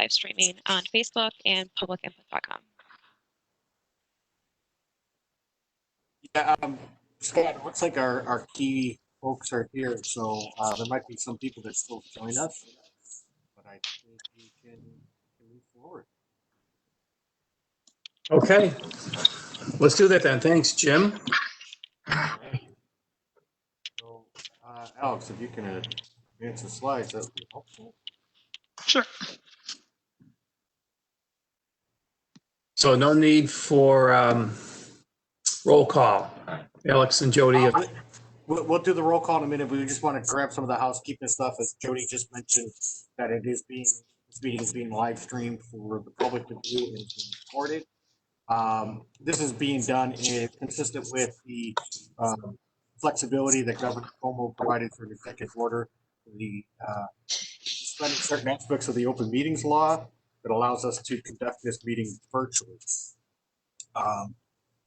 live streaming on Facebook and publicinput.com. Yeah, Scott, it looks like our key folks are here, so there might be some people that still join us, but I think we can move forward. Okay, let's do that then. Thanks, Jim. So, Alex, if you can advance the slides, that would be helpful. Sure. So no need for roll call. Alex and Jody. We'll do the roll call in a minute. We just want to grab some of the housekeeping stuff, as Jody just mentioned, that this meeting is being live streamed for the public to view and being recorded. This is being done consistent with the flexibility that Governor Cuomo provided for an executive order, the suspending certain aspects of the open meetings law that allows us to conduct this meeting virtually.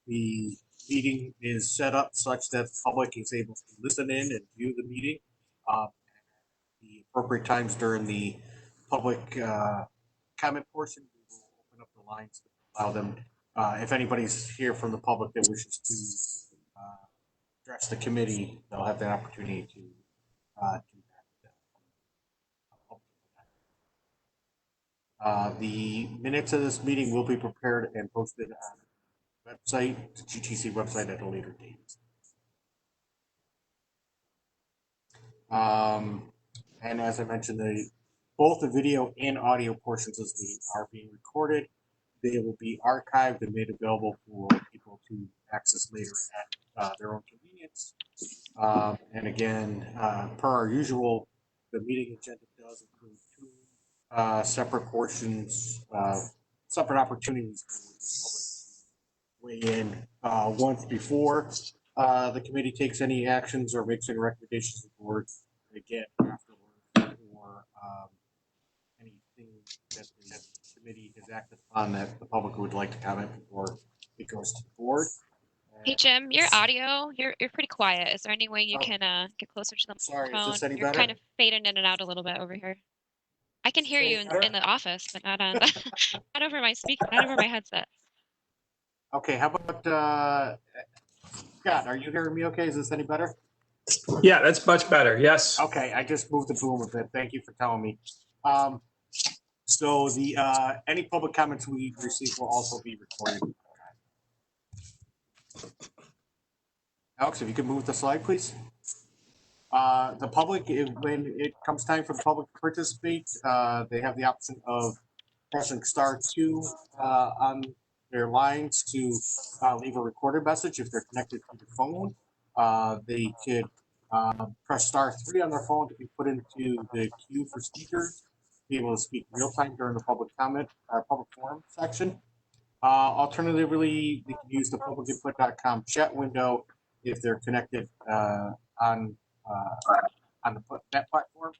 The meeting is set up such that the public is able to listen in and view the meeting. The appropriate times during the public comment portion, we will open up the lines to allow them, if anybody's here from the public that wishes to address the committee, they'll have that opportunity to do that. The minutes of this meeting will be prepared and posted on website, the GTC website, at a later date. And as I mentioned, both the video and audio portions of the meeting are being recorded. They will be archived and made available for people to access later at their own convenience. And again, per our usual, the meeting agenda does include two separate portions, separate opportunities for the public weigh in once before the committee takes any actions or makes any recommendations to the board, again afterwards, or anything that the committee has acted upon that the public would like to comment before it goes to the board. Hey Jim, your audio, you're pretty quiet. Is there any way you can get closer to the Sorry, phone? is this any You're better? kind of fading in and out a little bit over here. I can hear you in the office, but not on not over my speaker, not over my headset. Okay, how about Scott? Are you hearing me okay? Is this any better? Yeah, that's much better. Yes. Okay, I just moved the boom a bit. Thank you for telling me. So the any public comments we receive will also be recorded. Alex, if you could move the slide, please. The public, when it comes time for the public to participate, they have the option of pressing *2 on their lines to leave a recorded message if they're connected to the phone. They could press *3 on their phone to be put into the queue for speakers, be able to speak real time during the public comment or public forum section. Alternatively, they can use the publicinput.com chat window if they're connected on that platform,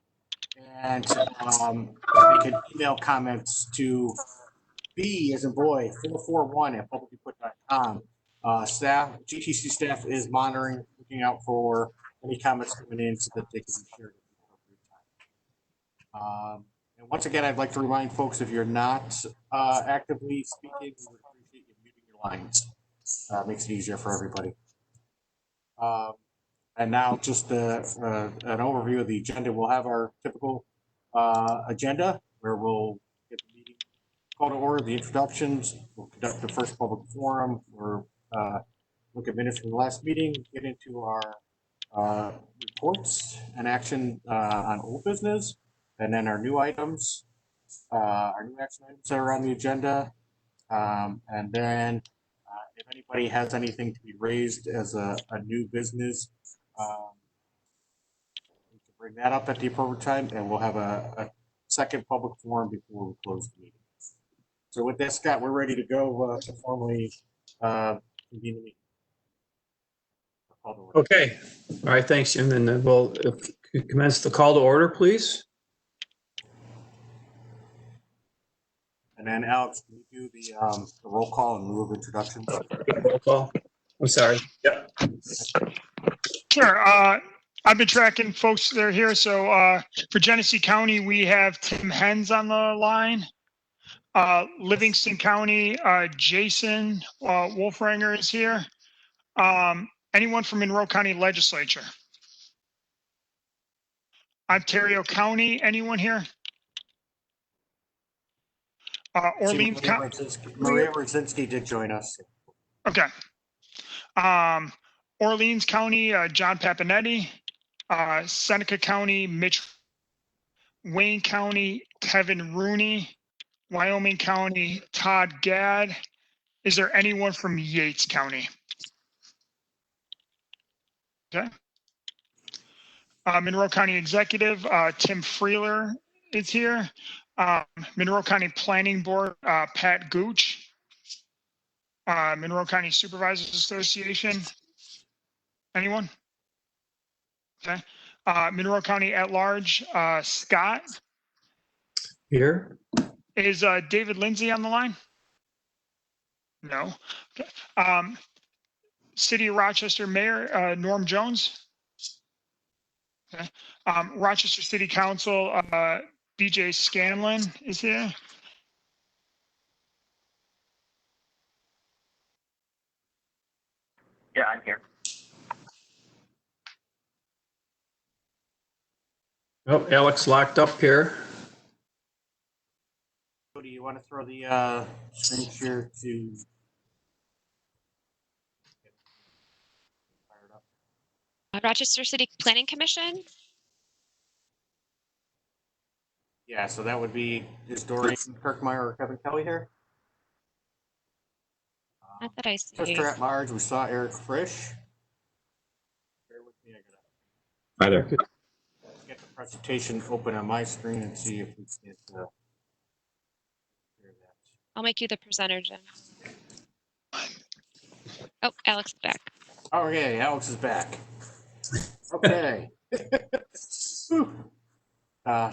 and they can email comments to B as in boy 441 at publicinput.com. GTC staff is monitoring, looking out for any comments coming in so that they can be shared at the appropriate time. And once again, I'd like to remind folks, if you're not actively speaking, we would appreciate you muting your lines. Makes it easier for everybody. And now just an overview of the agenda. We'll have our typical agenda where we'll get the meeting call to order, the introductions. We'll conduct the first public forum. We'll look at minutes from the last meeting, get into our reports and action on old business, and then our new items, our new action items that are on the agenda. And then if anybody has anything to be raised as a new business, we can bring that up at the appropriate time, and we'll have a second public forum before we close the meeting. So with that, Scott, we're ready to go to formally convene the meeting. Okay. All right. Thanks, Jim. And then we'll commence the call to order, please. And then Alex, can you do the roll call in lieu of introductions? Roll call. I'm sorry. Yep. Sure. I've been tracking folks that are here. So for Genesee County, we have Tim Hens on the line. Livingston County, Jason Wolfranger is here. Anyone from Monroe County Legislature? Ontario County, anyone here? Orleans County. Maria Brzezinski did join us. Okay. Orleans County, John Papinetti. Seneca County, Mitch. Wayne County, Kevin Rooney. Wyoming County, Todd Gadd. Is there anyone from Yates County? Okay. Monroe County Executive, Tim Freeler is here. Monroe County Planning Board, Pat Gooch. Monroe County Supervisors Association. Anyone? Okay. Monroe County at large, Scott. Here. Is David Lindsay on the line? No. Okay. City of Rochester Mayor, Norm Jones. Okay. Rochester City Council, BJ Scanlon is here. Yeah, I'm here. Oh, Alex locked up here. Do you want to throw the screen share to? Fired up. Rochester City Planning Commission. Yeah, so that would be, is Doreen Kirkmeyer or Kevin Kelly here? Not that I see. Sister at large, we saw Eric Frisch. Bear with me, Hi there. get the presentation open on my screen and see if we can hear that. I'll make you the presenter, Jim. Oh, Alex is back. Okay, Alex is back. Okay.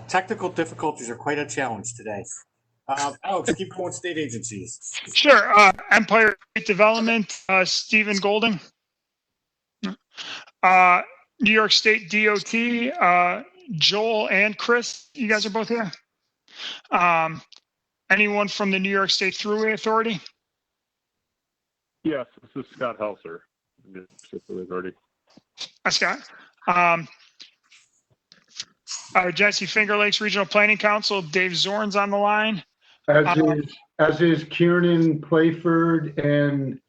Technical difficulties are quite a challenge today. Alex, keep going state agencies. Sure. Empire State Development, Stephen Golding. New York State DOT, Joel and Chris. You guys are both here. Anyone from the New York State Thruway Authority? Yes, this is Scott Helser. Already. Hi, Scott. Jesse Finger Lakes Regional Planning Council, Dave Zorn's on the line. As is Kiernan Playford and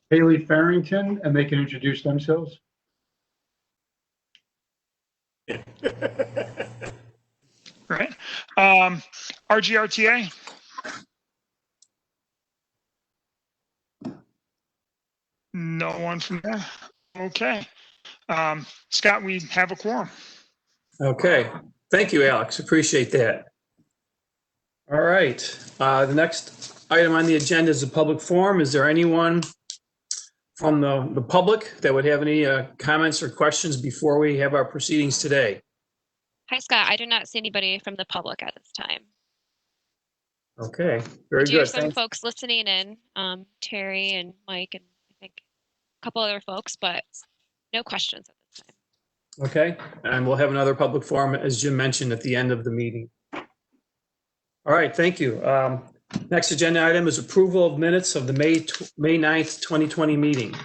Haley Farrington, and they can introduce themselves. Right. RGRTA. No one from there. Okay. Scott, we have a quorum. Okay. Thank you, Alex. Appreciate that. All right. The next item on the agenda is a public forum. Is there anyone from the public that would have any comments or questions before we have our proceedings today? Hi, Scott. I do not see anybody from the public at this time. Okay, very We do have good. some Thanks. folks listening in, Terry and Mike, and I think a couple other folks, but no questions at this time. Okay, and we'll have another public forum, as Jim mentioned, at the end of the meeting. All right, thank you. Next agenda item is approval of minutes of the May 9th, 2020 meeting.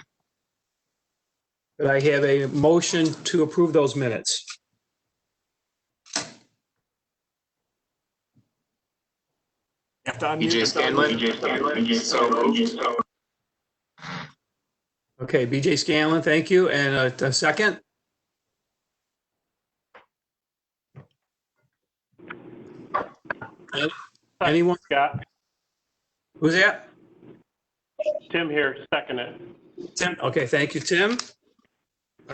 Could I have a motion to approve those minutes? You have to unmute BJ yourself. Scanlon. Okay, BJ Scanlon, thank you. And a second? Anyone? Scott, Who's that? Tim here, second it. Tim, okay, thank you, Tim.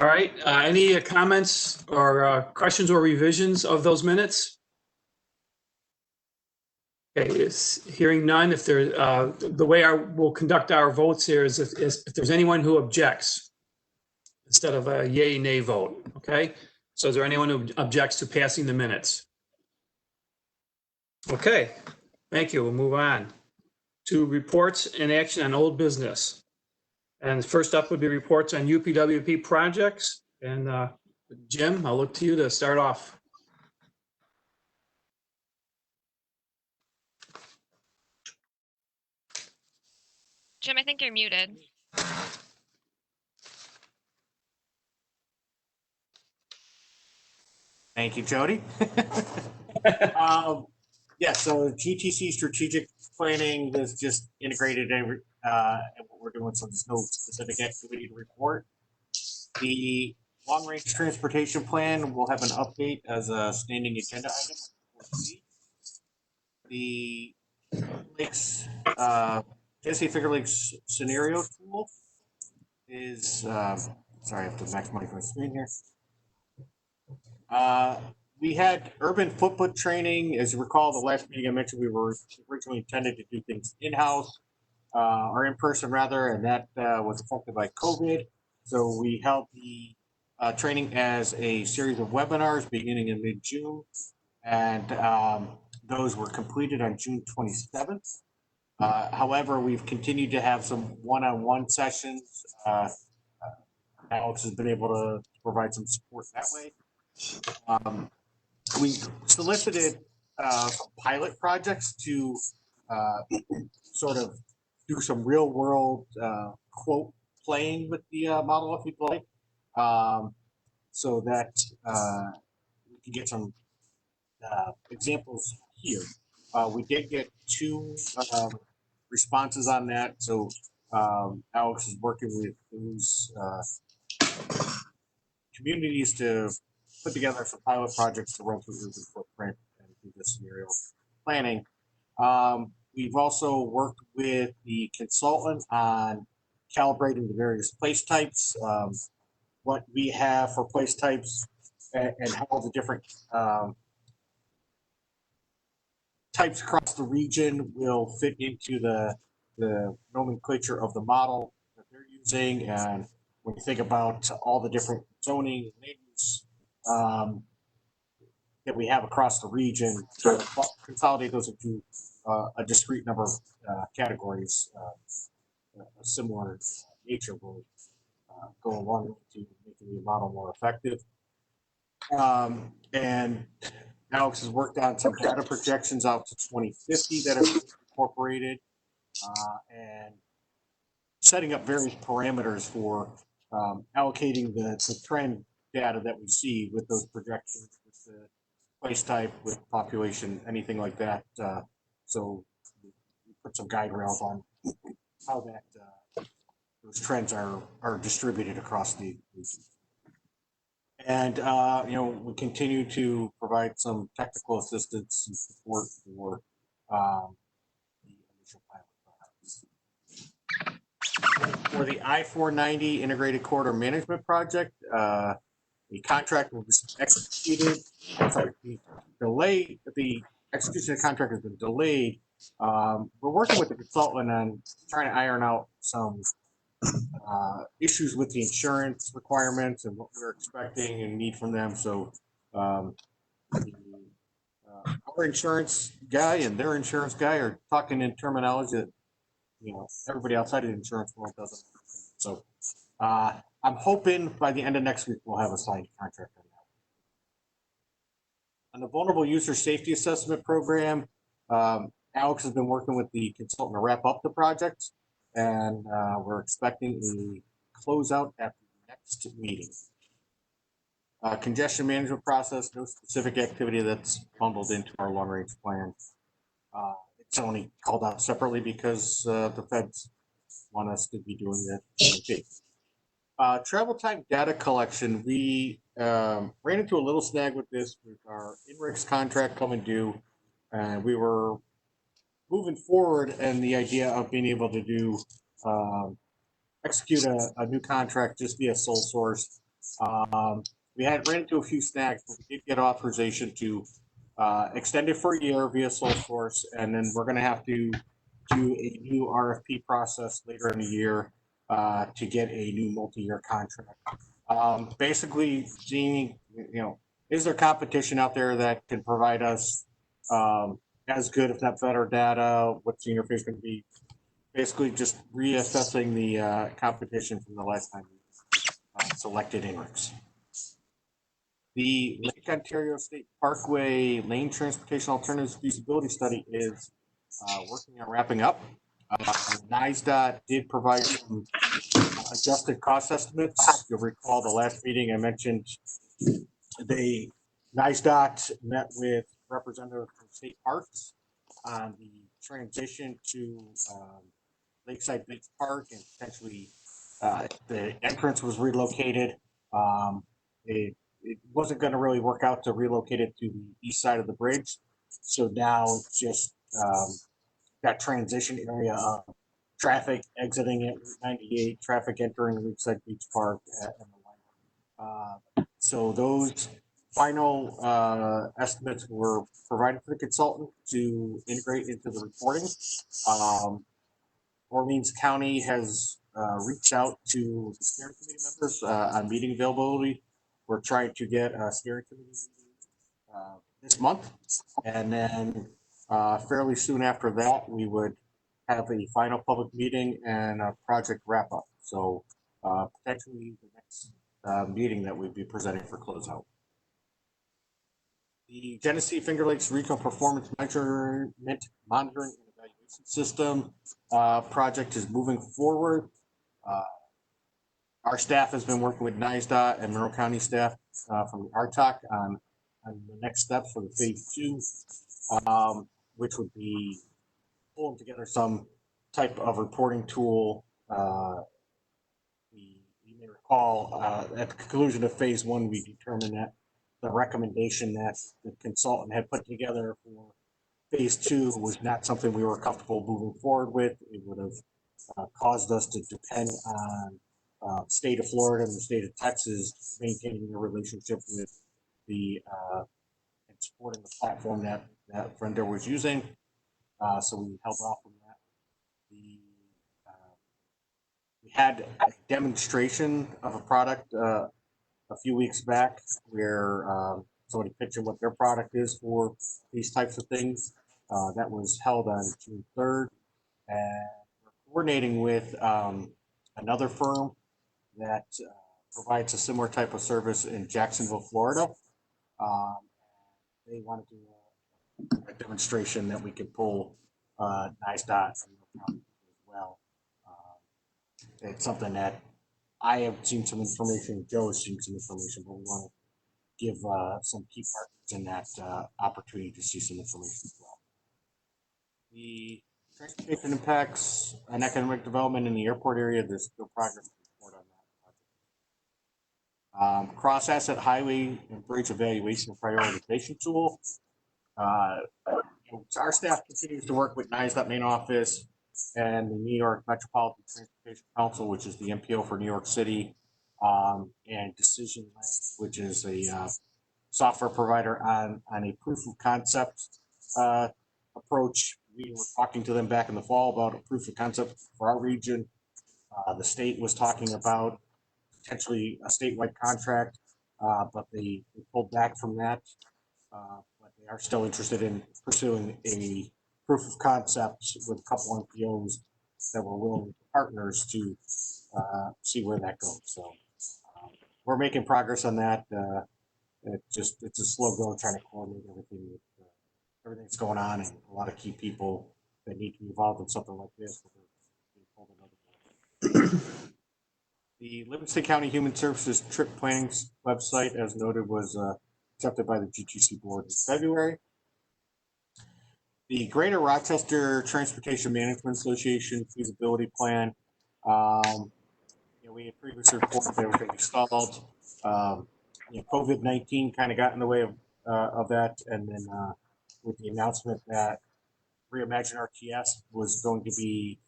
All right, any comments or questions or revisions of those minutes? Okay, it's hearing none. If there, the way we'll conduct our votes here is if there's anyone who objects instead of a yay, nay vote, okay? So is there anyone who objects to passing the minutes? Okay, thank you. We'll move on to reports and action on old business. And first up would be reports on UPWP projects. And Jim, I'll look to you to start off. Jim, I think you're muted. Thank you, Jody. Yeah, so GTC strategic planning is just integrated in what we're doing, so there's no specific activity to report. The long range transportation plan will have an update as a standing agenda item. The Lakes, Tennessee Finger Lakes scenario tool is, sorry, I have to maximize my screen here. We had urban footprint training. As you recall, the last meeting I mentioned, we were originally intended to do things in-house, or in person rather, and that was affected by COVID. So we held the training as a series of webinars beginning in mid-June, and those were completed on June 27th. However, we've continued to have some one-on-one sessions. Alex has been able to provide some support that way. We solicited some pilot projects to sort of do some real world quote playing with the model, if you'd like, so that we can get some examples here. We did get 2 responses on that, so Alex is working with those communities to put together some pilot projects to run through urban footprint and do this scenario planning. We've also worked with the consultant on calibrating the various place types, what we have for place types, and how the different types across the region will fit into the nomenclature of the model that they're using. And when you think about all the different zoning and land use that we have across the region, to consolidate those into a discrete number of categories, a similar nature will go a long way to making the model more effective. And Alex has worked on some data projections out to 2050 that are incorporated, and setting up various parameters for allocating the trend data that we see with those projections, with the place type, with population, anything like that. So we put some guide rails on how that those trends are distributed across the region. And we continue to provide some technical assistance and support for the initial pilot projects. For the I-490 Integrated Corridor Management Project, the contract was executed. The execution of the contract has been delayed. We're working with the consultant on trying to iron out some issues with the insurance requirements and what we're expecting and need from them. So our insurance guy and their insurance guy are talking in terminology that everybody outside of the insurance world doesn't. So I'm hoping by the end of next week we'll have a signed contract on that. On the vulnerable user safety assessment program, Alex has been working with the consultant to wrap up the project, and we're expecting a closeout at the next meeting. Congestion management process, no specific activity that's bundled into our long range plan. It's only called out separately because the feds want us to be doing that. Travel time data collection, we ran into a little snag with this with our INRIX contract coming due, and we were moving forward and the idea of being able to do execute a new contract just via sole source. We had ran into a few snags, but we did get authorization to extend it for a year via sole source, and then we're going to have to do a new RFP process later in the year to get a new multi-year contract. Basically, seeing is there competition out there that can provide us as good, if not better, data? What's the interface going to be? Basically, just reassessing the competition from the last time we selected INRIX. The Lake Ontario State Parkway Lane Transportation Alternatives Feasibility Study is working on wrapping up. NISDOT did provide some adjusted cost estimates. You'll recall the last meeting I mentioned NISDOT met with representatives from state parks on the transition to Lakeside Beach Park, and potentially the entrance was relocated. It wasn't going to really work out to relocate it to the east side of the bridge. So now it's just that transition area of traffic exiting at 98, traffic entering Lakeside Beach Park, and the like. So those final estimates were provided to the consultant to integrate into the reporting. Orleans County has reached out to the steering committee members on meeting availability. We're trying to get a steering committee meeting this month, and then fairly soon after that, we would have a final public meeting and a project wrap up. So potentially the next meeting that we'd be presenting for closeout. The Genesee Finger Lakes Regional Performance Measurement Monitoring and Evaluation System project is moving forward. Our staff has been working with NISDOT and Monroe County staff from the RTOC on the next steps for the phase 2, which would be pulling together some type of reporting tool. You may recall at the conclusion of phase 1, we determined that the recommendation that the consultant had put together for phase 2 was not something we were comfortable moving forward with. It would have caused us to depend on state of Florida and the state of Texas maintaining a relationship with the and supporting the platform that vendor was using. So we held off on that. We had a demonstration of a product a few weeks back where somebody pitched in what their product is for these types of things. That was held on June 3rd, and we're coordinating with another firm that provides a similar type of service in Jacksonville, Florida. They want to do a demonstration that we could pull NISDOT as well. It's something that I have seen some information, Joe has seen some information, but we want to give some key partners in that opportunity to see some information as well. The transportation impacts and economic development in the airport area, there's still progress to report on that project. Cross-asset highway and bridge evaluation and prioritization tool. Our staff continues to work with NISDOT main office and the New York Metropolitan Transportation Council, which is the MPO for New York City, and Decision Labs, which is a software provider on a proof of concept approach. We were talking to them back in the fall about a proof of concept for our region. The state was talking about potentially a statewide contract, but they pulled back from that. But they are still interested in pursuing a proof of concept with a couple NPOs that were willing partners to see where that goes. So we're making progress on that. It's a slow go trying to coordinate everything with everything that's going on, and a lot of key people that need to be involved in something like this. The Livingston County Human Services trip planning website, as noted, was accepted by the GTC board in February. The Greater Rochester Transportation Management Association feasibility plan. We had previously reported that everything was stalled. COVID-19 kind of got in the way of that, and then with the announcement that Reimagine RTS was going to be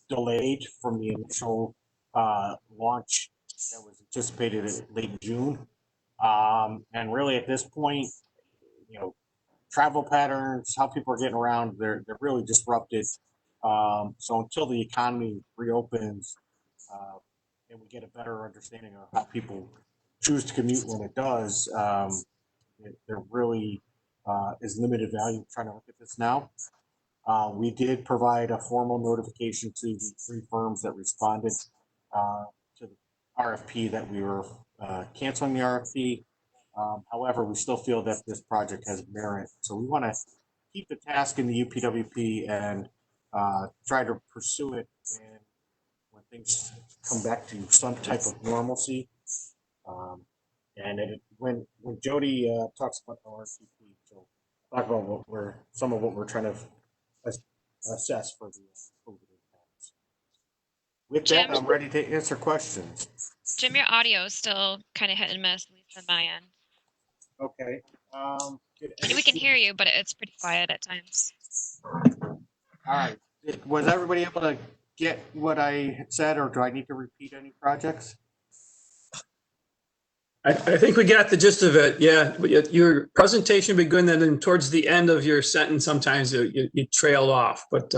delayed from the initial launch that was anticipated in late June. And really at this point, travel patterns, how people are getting around, they're really disrupted. So until the economy reopens and we get a better understanding of how people choose to commute when it does, there really is limited value trying to look at this now. We did provide a formal notification to the 3 firms that responded to the RFP that we were canceling the RFP. However, we still feel that this project has merit. So we want to keep the task in the UPWP and try to pursue it when things come back to some type of normalcy. When Jody talks about the RCP, she'll talk about some of what we're trying to assess for the COVID impacts. With that, Jim? I'm ready to answer questions. Jim, your audio is still kind of hit and miss, at least on my end. Okay. We can hear you, but it's pretty quiet at times. All right. Was everybody able to get what I said, or do I need to repeat any projects? I think we got the gist of it. Yeah, your presentation began, and then towards the end of your sentence, sometimes you trailed off. But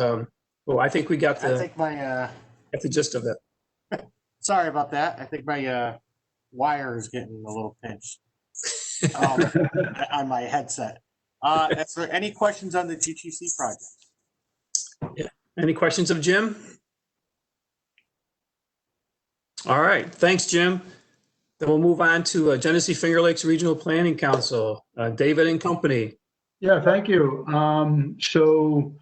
well, I think we got I the think my gist of it. sorry about that. I think my wire is getting a little pinched on my headset. Is there any questions on the GTC project? Yeah. Any questions of Jim? All right. Thanks, Jim. Then we'll move on to Genesee Finger Lakes Regional Planning Council, David and Company. Yeah, thank you. So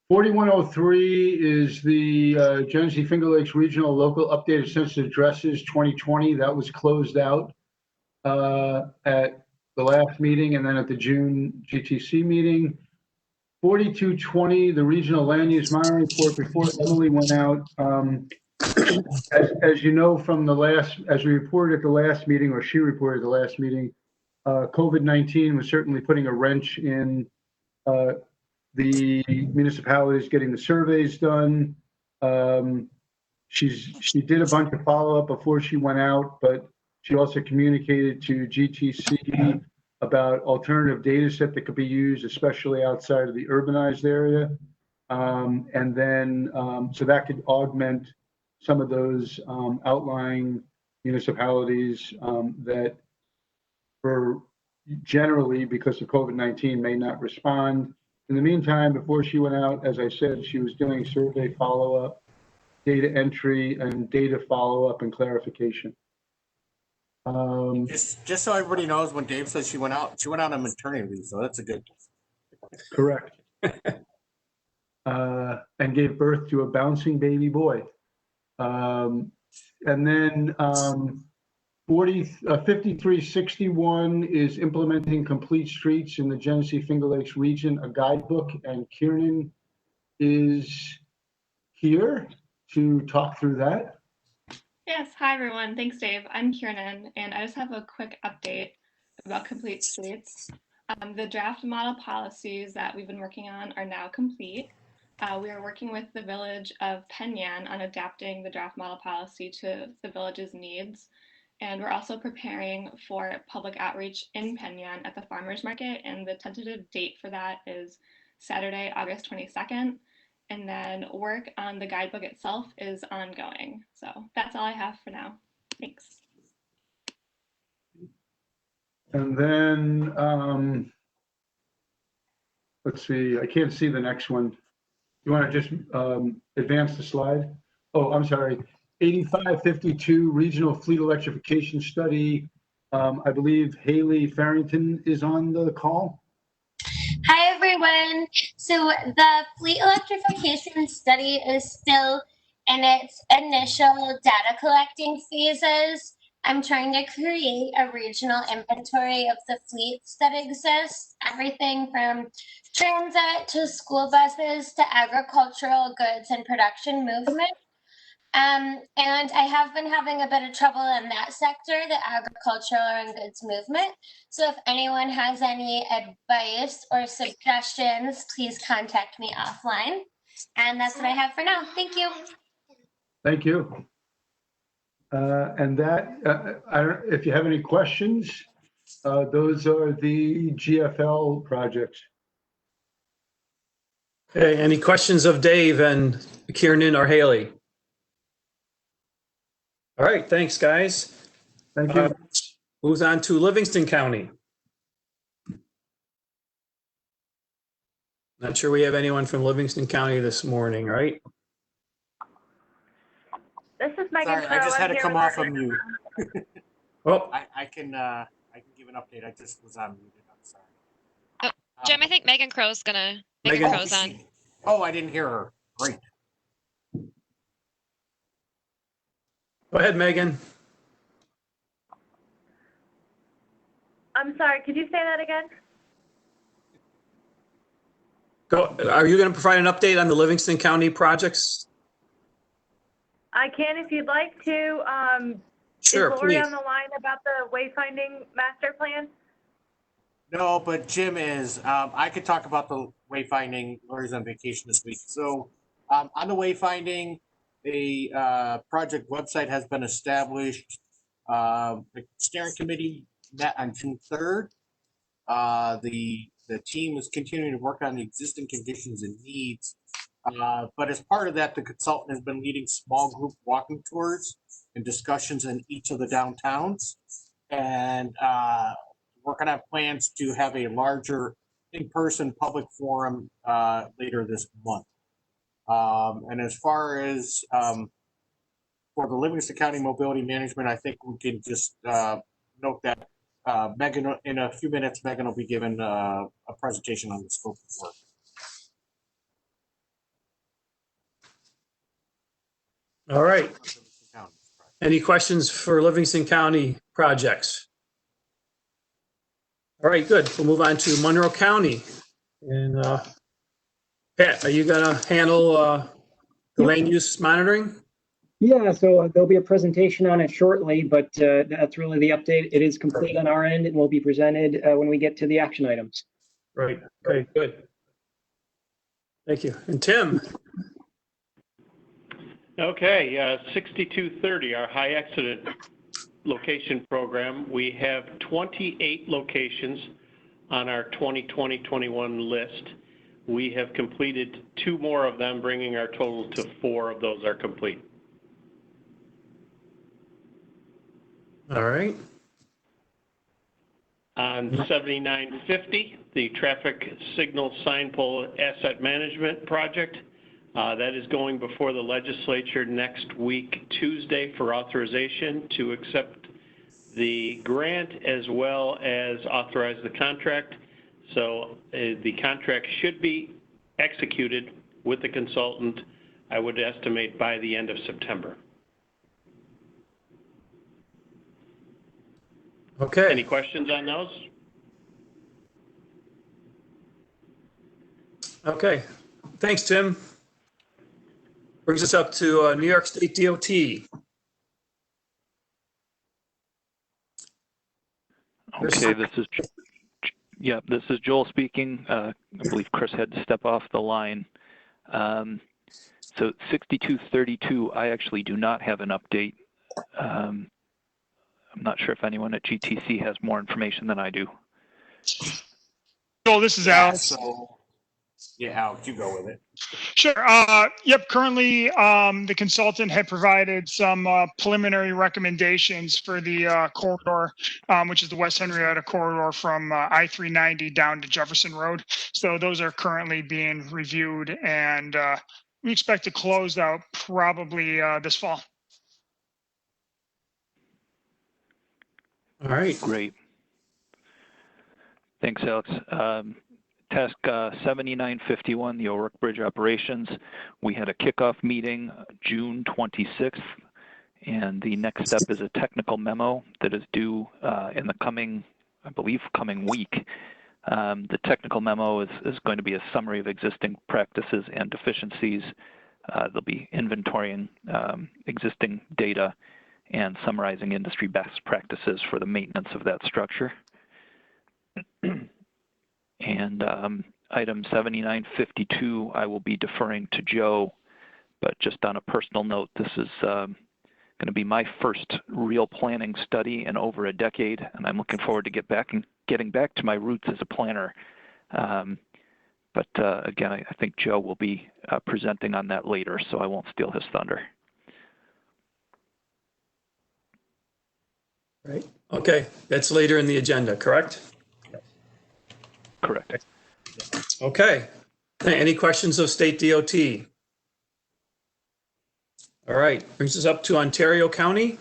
4103 is the Genesee Finger Lakes Regional Local Updated Census Addresses 2020. That was closed out at the last meeting and then at the June GTC meeting. 4220, the Regional Land Use Monitoring Report before Emily went out. As you know from the last, as we reported at the last meeting, or she reported at the last meeting, COVID-19 was certainly putting a wrench in the municipalities getting the surveys done. She did a bunch of follow-up before she went out, but she also communicated to GTC about alternative data set that could be used, especially outside of the urbanized area. And then, so that could augment some of those outlying municipalities that for generally, because of COVID-19, may not respond. In the meantime, before she went out, as I said, she was doing survey follow-up, data entry, and data follow-up and clarification. Just so everybody knows, when Dave says she went out on maternity leave, so that's a good thing. Correct. And gave birth to a bouncing baby boy. And then 5361 is implementing complete streets in the Genesee Finger Lakes region, a guidebook, and Kiernan is here to talk through that. Yes, hi everyone. Thanks, Dave. I'm Kiernan, and I just have a quick update about complete streets. The draft model policies that we've been working on are now complete. We are working with the village of Penn Yan on adapting the draft model policy to the village's needs. And we're also preparing for public outreach in Penn Yan at the farmers market. And the tentative date for that is Saturday, August 22nd. And then work on the guidebook itself is ongoing. So that's all I have for now. Thanks. And then, let's see, I can't see the next one. You want to just advance the slide? Oh, I'm sorry. 8552 Regional Fleet Electrification Study. I believe Haley Farrington is on the call. Hi, everyone. So the fleet electrification study is still in its initial data collecting phases. I'm trying to create a regional inventory of the fleets that exist, everything from transit to school buses to agricultural goods and production movement. And I have been having a bit of trouble in that sector, the agricultural and goods movement. So if anyone has any advice or suggestions, please contact me offline. And that's what I have for now. Thank you. Thank you. And that, if you have any questions, those are the GFL projects. Okay, any questions of Dave and Kiernan or Haley? All right, thanks, guys. Thank you. Moves on to Livingston County. Not sure we have anyone from Livingston County this morning, right? This is Megan. Sorry, I just had to come off of mute. Oh, I can give an update. I just was on mute. I'm sorry. Jim, I think Megan Crow's gonna. Megan- Crow's on. Oh, I didn't hear her. Great. Go ahead, Megan. I'm sorry, could you say that again? Are you going to provide an update on the Livingston County projects? I can if you'd like to. Sure, is Lori please. on the line about the wayfinding master plan? No, but Jim is. I could talk about the wayfinding. Lori's on vacation this week. So on the wayfinding, a project website has been established. The steering committee met on June 3rd. The team is continuing to work on the existing conditions and needs. But as part of that, the consultant has been leading small group walking tours and discussions in each of the downtowns, and working on plans to have a larger in-person public forum later this month. And as far as for the Livingston County Mobility Management, I think we can just note that Megan, in a few minutes, Megan will be given a presentation on the scope of work. All right. Any questions for Livingston County projects? All right, good. We'll move on to Monroe County. And Pat, are you going to handle the land use monitoring? Yeah, so there'll be a presentation on it shortly, but that's really the update. It is complete on our end and will be presented when we get to the action items. Right. Okay, good. Thank you. And Tim? Okay, 6230, our high accident location program. We have 28 locations on our 2020-21 list. We have completed 2 more of them, bringing our total to 4 of those are complete. All right. On 7950, the traffic signal sign pole asset management project, that is going before the legislature next week, Tuesday, for authorization to accept the grant as well as authorize the contract. So the contract should be executed with the consultant, I would estimate, by the end of September. Okay. Any questions on those? Okay. Thanks, Tim. Brings us up to New York State DOT. Okay, this is Joel speaking. I believe Chris had to step off the line. So 6232, I actually do not have an update. I'm not sure if anyone at GTC has more information than I do. Joel, this is Alex. So, yeah, Alex, you go with it. Sure. Yep. Currently, the consultant had provided some preliminary recommendations for the corridor, which is the West Henrietta corridor from I-390 down to Jefferson Road. So those are currently being reviewed, and we expect to close out probably this fall. All right. Great. Thanks, Alex. Task 7951, the O'Rourke Bridge operations. We had a kickoff meeting June 26th, and the next step is a technical memo that is due in the coming week. The technical memo is going to be a summary of existing practices and deficiencies. They'll be inventorying existing data and summarizing industry best practices for the maintenance of that structure. And item 7952, I will be deferring to Joe, but just on a personal note, this is going to be my first real planning study in over a decade, and I'm looking forward to getting back to my roots as a planner. But again, I think Joe will be presenting on that later, so I won't steal his thunder. Right. Okay, that's later in the agenda, correct? Correct. Okay. Any questions of State DOT? All right, brings us up to Ontario County.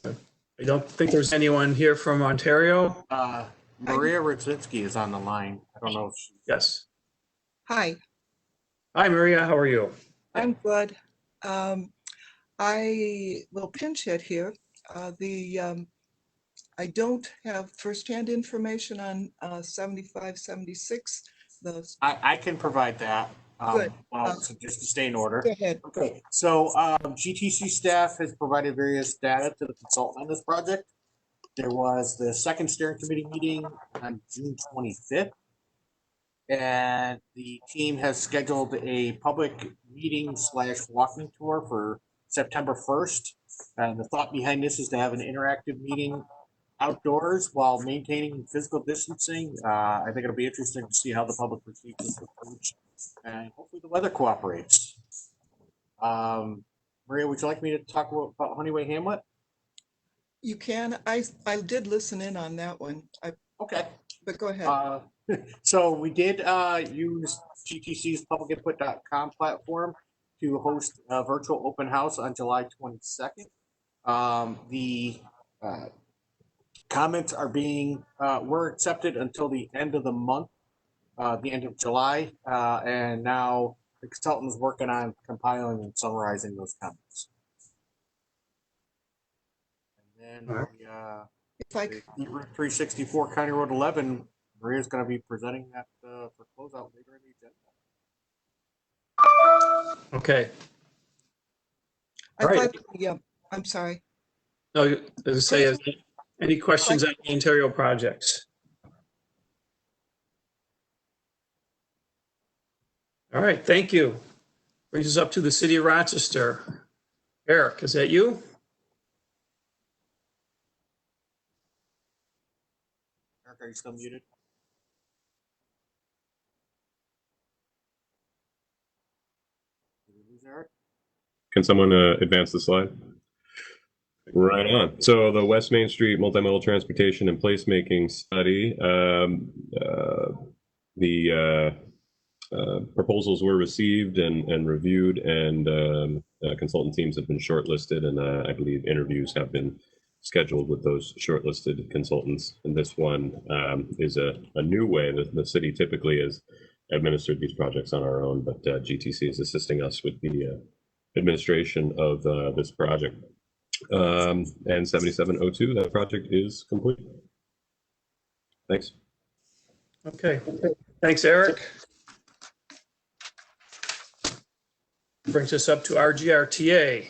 I don't think there's anyone here from Ontario. Maria Rudzinski is on the line. I don't know if she... Yes. Hi. Hi, Maria. How are you? I'm good. I will pinch hit here. I don't have firsthand information on 75, 76. I can provide that. Good. So just to stay in order. Go ahead. Okay, so GTC staff has provided various data to the consultant on this project. There was the second steering committee meeting on June 25th. And the team has scheduled a public meeting / walking tour for September 1st. And the thought behind this is to have an interactive meeting outdoors while maintaining physical distancing. I think it'll be interesting to see how the public receives this approach, and hopefully the weather cooperates. Maria, would you like me to talk about Honeyway Hamlet? You can. I did listen in on that one. Okay. But go ahead. So we did use GTC's publicinput.com platform to host a virtual open house on July 22nd. The comments are were accepted until the end of the month, the end of July, and now the consultant is working on compiling and summarizing those comments. And then Route 364 County Road 11, Maria's going to be presenting that for closeout later in the agenda. Okay. I'm sorry. No, as I say, any questions on the Ontario projects? All right, thank you. Brings us up to the city of Rochester. Eric, is that you? Eric, are you still muted? Did we lose Eric? Can someone advance the slide? Right on. So the West Main Street Multimodal Transportation and Placemaking Study, the proposals were received and reviewed, and consultant teams have been shortlisted, and I believe interviews have been scheduled with those shortlisted consultants. And this one is a new way that the city typically has administered these projects on our own, but GTC is assisting us with the administration of this project. And 7702, that project is complete. Thanks. Okay. Thanks, Eric. Brings us up to RGRTA.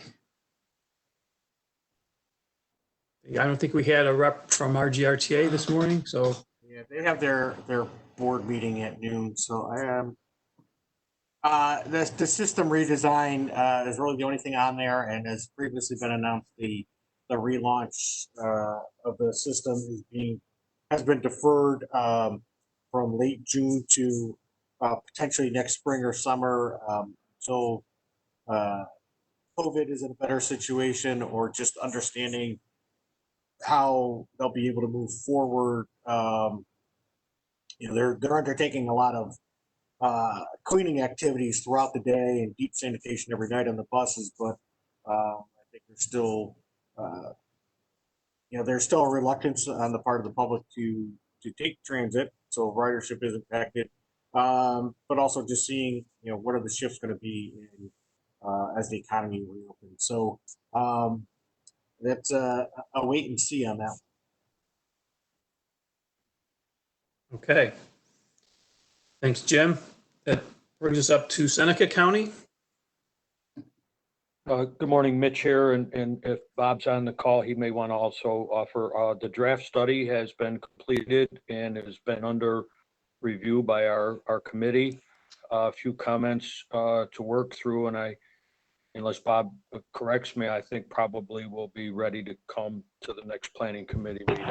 I don't think we had a rep from RGRTA this morning, so. Yeah, they have their board meeting at noon, so I am. The system redesign is really the only thing on there, and as previously been announced, the relaunch of the system has been deferred from late June to potentially next spring or summer. So COVID is in a better situation, or just understanding how they'll be able to move forward. They're undertaking a lot of cleaning activities throughout the day and deep sanitation every night on the buses, but I think there's still there's still a reluctance on the part of the public to take transit, so ridership is impacted, but also just seeing what are the shifts going to be as the economy reopens. So that's a wait and see on that. Okay. Thanks, Jim. That brings us up to Seneca County. Good morning, Mitch here, and if Bob's on the call, he may want to also offer the draft study has been completed and has been under review by our committee. A few comments to work through, and unless Bob corrects me, I think probably we'll be ready to come to the next planning committee meeting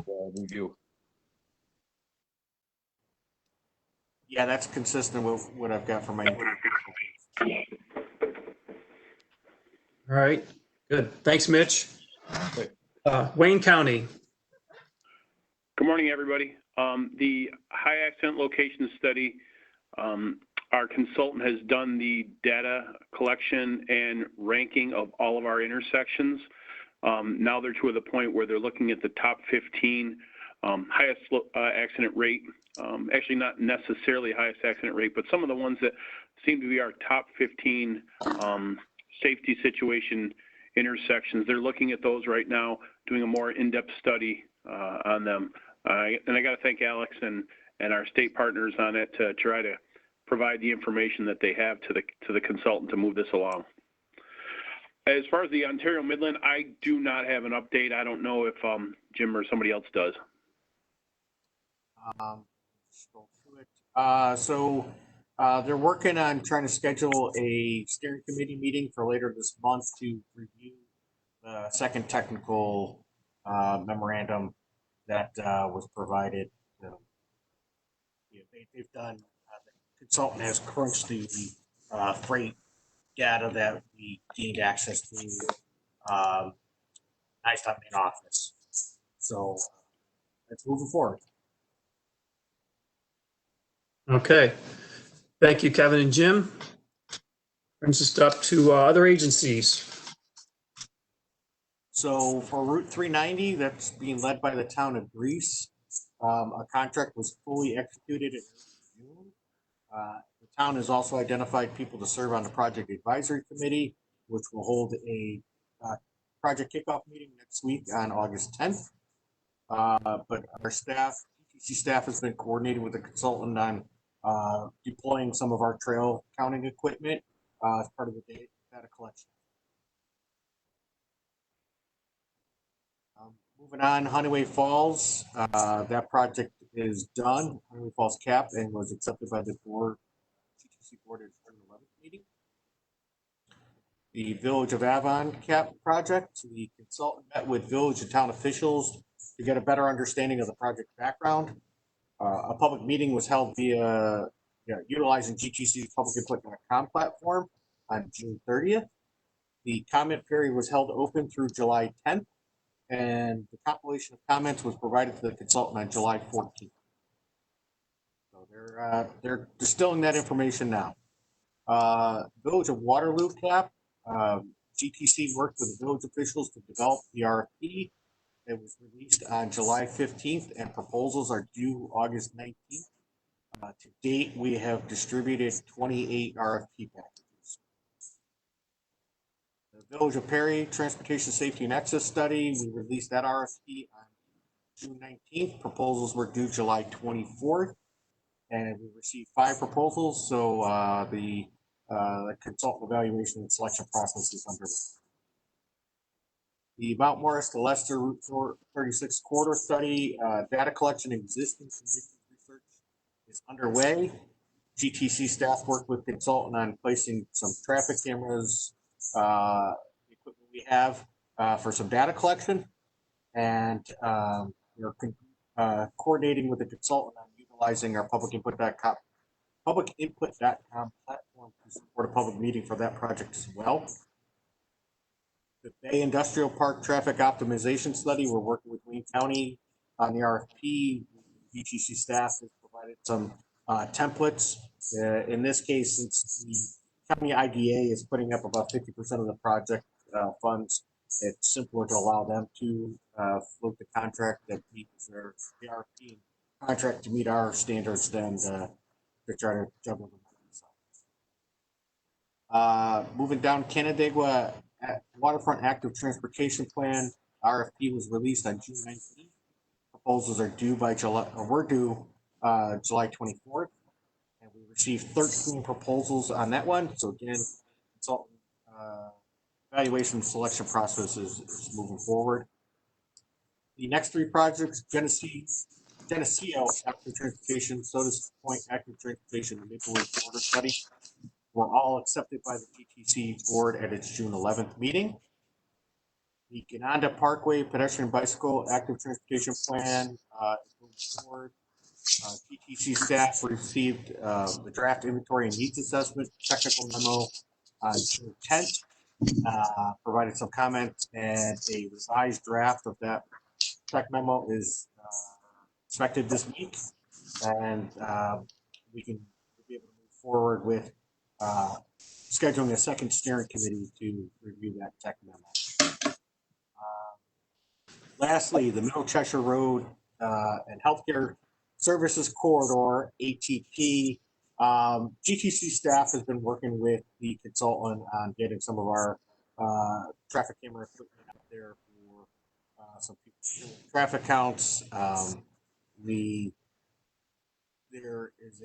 for review. Yeah, that's consistent with what I've got for my. All right, good. Thanks, Mitch. Wayne County. Good morning, everybody. The high accident location study, our consultant has done the data collection and ranking of all of our intersections. Now they're to the point where they're looking at the top 15 highest accident rate actually not necessarily highest accident rate, but some of the ones that seem to be our top 15 safety situation intersections. They're looking at those right now, doing a more in-depth study on them. And I got to thank Alex and our state partners on it to try to provide the information that they have to the consultant to move this along. As far as the Ontario Midland, I do not have an update. I don't know if Jim or somebody else does. Scroll through it. They're working on trying to schedule a steering committee meeting for later this month to review the second technical memorandum that was provided. They've done, the consultant has crunched the freight data that we gained access to ISTOP main office. So it's moving forward. Okay. Thank you, Kevin and Jim. Brings us up to other agencies. So for Route 390, that's being led by the town of Greece. A contract was fully executed in June. The town has also identified people to serve on the project advisory committee, which will hold a project kickoff meeting next week on August 10th. But our staff, TTC staff, has been coordinating with the consultant on deploying some of our trail counting equipment as part of the data collection. Moving on, Honeyway Falls, that project is done. Honeyway Falls CAP and was accepted by the board, TTC board at the 11th meeting. The Village of Avon CAP project, the consultant met with village and town officials to get a better understanding of the project background. A public meeting was held via utilizing GTC's publicinput.com platform on June 30th. The comment period was held open through July 10th, and the compilation of comments was provided to the consultant on July 14th. So they're distilling that information now. Village of Waterloo CAP, GTC worked with the village officials to develop the RFP. It was released on July 15th, and proposals are due August 19th. To date, we have distributed 28 RFP packages. The Village of Perry Transportation Safety and Access Study, we released that RFP on June 19th. Proposals were due July 24th, and we received 5 proposals. So the consultant evaluation and selection process is underway. The Mount Morris to Leicester Route 36 corridor study, data collection and existing conditions research is underway. GTC staff worked with consultant on placing some traffic cameras, the equipment we have for some data collection, and we're coordinating with the consultant on utilizing our publicinput.com platform to support a public meeting for that project as well. The Bay Industrial Park Traffic Optimization Study, we're working with Wayne County on the RFP. GTC staff has provided some templates. In this case, since the county IDA is putting up about 50% of the project funds, it's simpler to allow them to float the contract that meets the RFP contract to meet our standards than to try to juggle them. Moving down, Canandaigua Waterfront Active Transportation Plan, RFP was released on June 19th. Proposals are due by July 24th, and we received 13 proposals on that one. So again, consultant evaluation selection process is moving forward. The next 3 projects, Geneseo Active Transportation, Sodas Point Active Transportation, and Maplewood Border Study were all accepted by the GTC board at its June 11th meeting. The Gananda Parkway Pedestrian Bicycle Active Transportation Plan is moving forward. GTC staff received the draft inventory and needs assessment technical memo on June 10th, provided some comments, and a revised draft of that tech memo is expected this week, and we'll be able to move forward with scheduling a second steering committee to review that tech memo. Lastly, the Middle Cheshire Road and Healthcare Services Corridor, ATP. GTC staff has been working with the consultant on getting some of our traffic camera equipment out there for some traffic counts. There is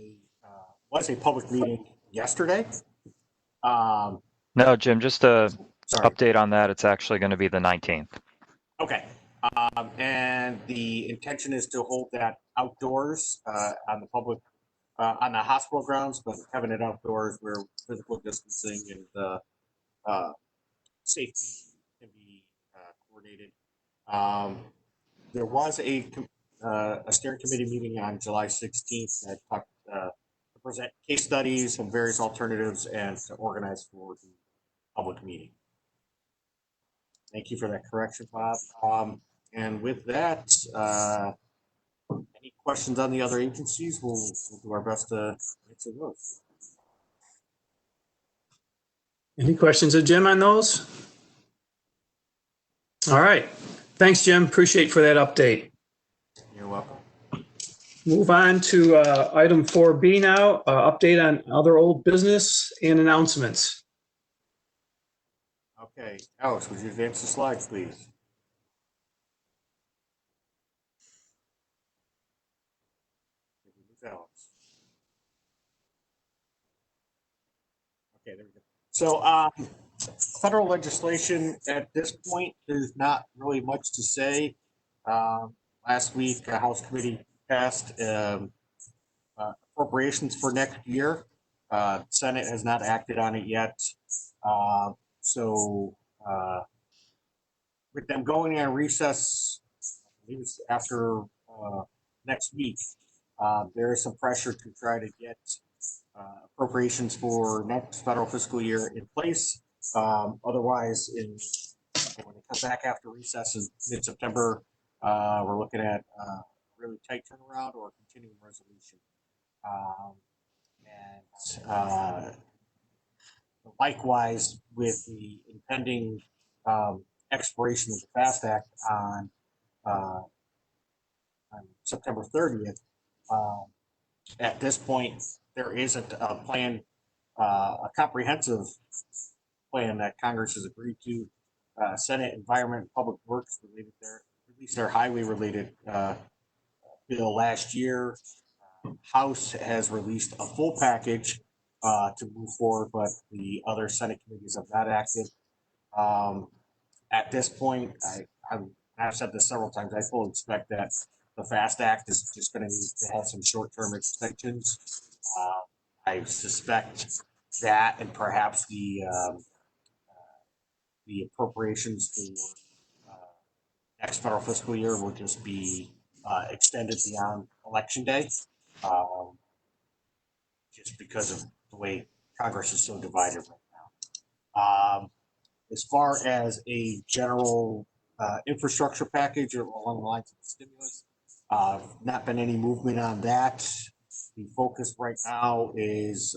was a public meeting yesterday. No, Jim, just a Sorry. update on that. It's actually going to be the 19th. Okay. And the intention is to hold that outdoors on the public, on the hospital grounds, but having it outdoors where physical distancing and safety can be coordinated. There was a steering committee meeting on July 16th that talked to present case studies and various alternatives and to organize for the public meeting. Thank you for that correction, Bob. And with that, any questions on the other agencies? We'll do our best to answer those. Any questions of Jim on those? All right. Thanks, Jim. Appreciate for that update. You're welcome. Move on to item 4B now, update on other old business and announcements. Okay, Alex, would you advance the slides, please? Alex. Okay, there we go. So, federal legislation at this point, there's not really much to say. Last week, a House committee passed appropriations for next year. Senate has not acted on it yet. So with them going on recess, I believe it's after next week, there is some pressure to try to get appropriations for next federal fiscal year in place. Otherwise, when it comes back after recess in mid-September, we're looking at really tight turnaround or continuing resolution. Likewise, with the impending expiration of the FAST Act on September 30th, at this point, there isn't a plan, a comprehensive plan that Congress has agreed to. Senate Environment and Public Works released their highway-related bill last year. House has released a full package to move forward, but the other Senate committees have not acted. At this point, I've said this several times, I fully expect that the FAST Act is just going to need to have some short-term extensions. I suspect that and perhaps the appropriations for next federal fiscal year will just be extended beyond Election Day, just because of the way Congress is so divided right now. As far as a general infrastructure package or along the lines of the stimulus, not been any movement on that. The focus right now is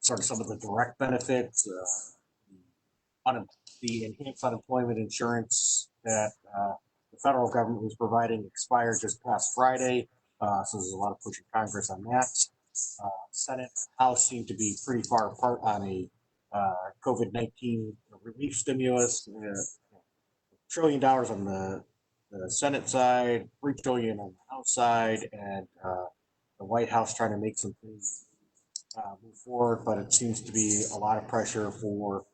sort of some of the direct benefits, the enhanced unemployment insurance that the federal government was providing expired just past Friday. So there's a lot of push in Congress on that. Senate, House seem to be pretty far apart on a COVID-19 relief stimulus. $1 trillion on the Senate side, $3 trillion on the House side, and the White House trying to make some things move forward, but it seems to be a lot of pressure for